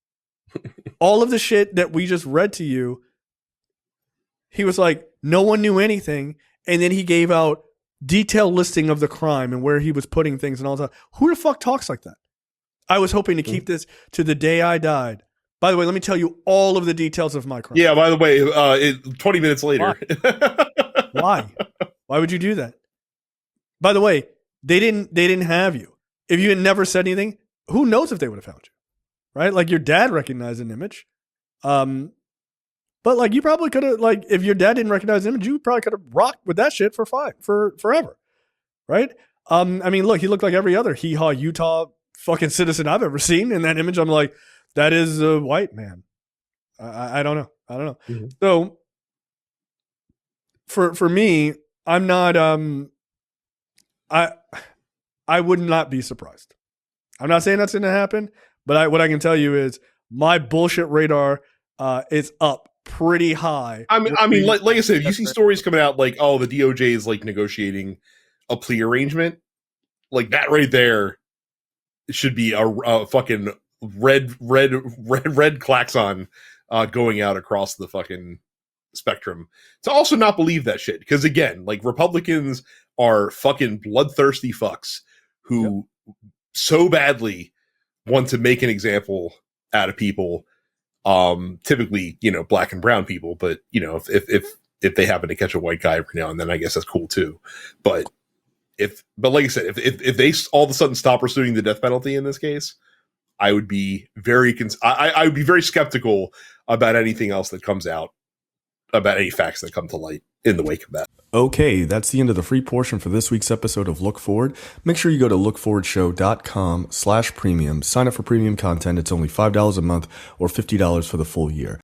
All of the shit that we just read to you, he was like, no one knew anything, and then he gave out detailed listing of the crime and where he was putting things and all that. Who the fuck talks like that? I was hoping to keep this to the day I died. By the way, let me tell you all of the details of my crime. Yeah, by the way, 20 minutes later. Why? Why would you do that? By the way, They didn't have you. If you had never said anything, who knows if they would have found you, right? Like, your dad recognized an image, but like, you probably could have, like, if your dad didn't recognize the image, you probably could have rocked with that shit for forever, right? I mean, look, he looked like every other hee-haw Utah fucking citizen I've ever seen. In that image, I'm like, that is a white man. I don't know. Mm-hmm. So for me, I'm not. I would not be surprised. I'm not saying that's going to happen, but what I can tell you is my bullshit radar is up pretty high. I mean, like I said, you see stories coming out like, oh, the DOJ is like negotiating a plea arrangement. Like, that right there should be a fucking red klaxon going out across the fucking spectrum to also not believe that shit. Because again, like, Republicans are fucking bloodthirsty fucks who so badly want to make an example out of people, typically, black and brown people, but if they happen to catch a white guy every now and then, I guess that's cool too. But like I said, if they all of a sudden stop pursuing the death penalty in this case, I would be I would be very skeptical about anything else that comes out, about any facts that come to light in the wake of that. Okay, that's the end of the free portion for this week's episode of Look Forward. Make sure you go to lookforwardshow.com/premium. Sign up for premium content. It's only $5 a month or $50 for the full year.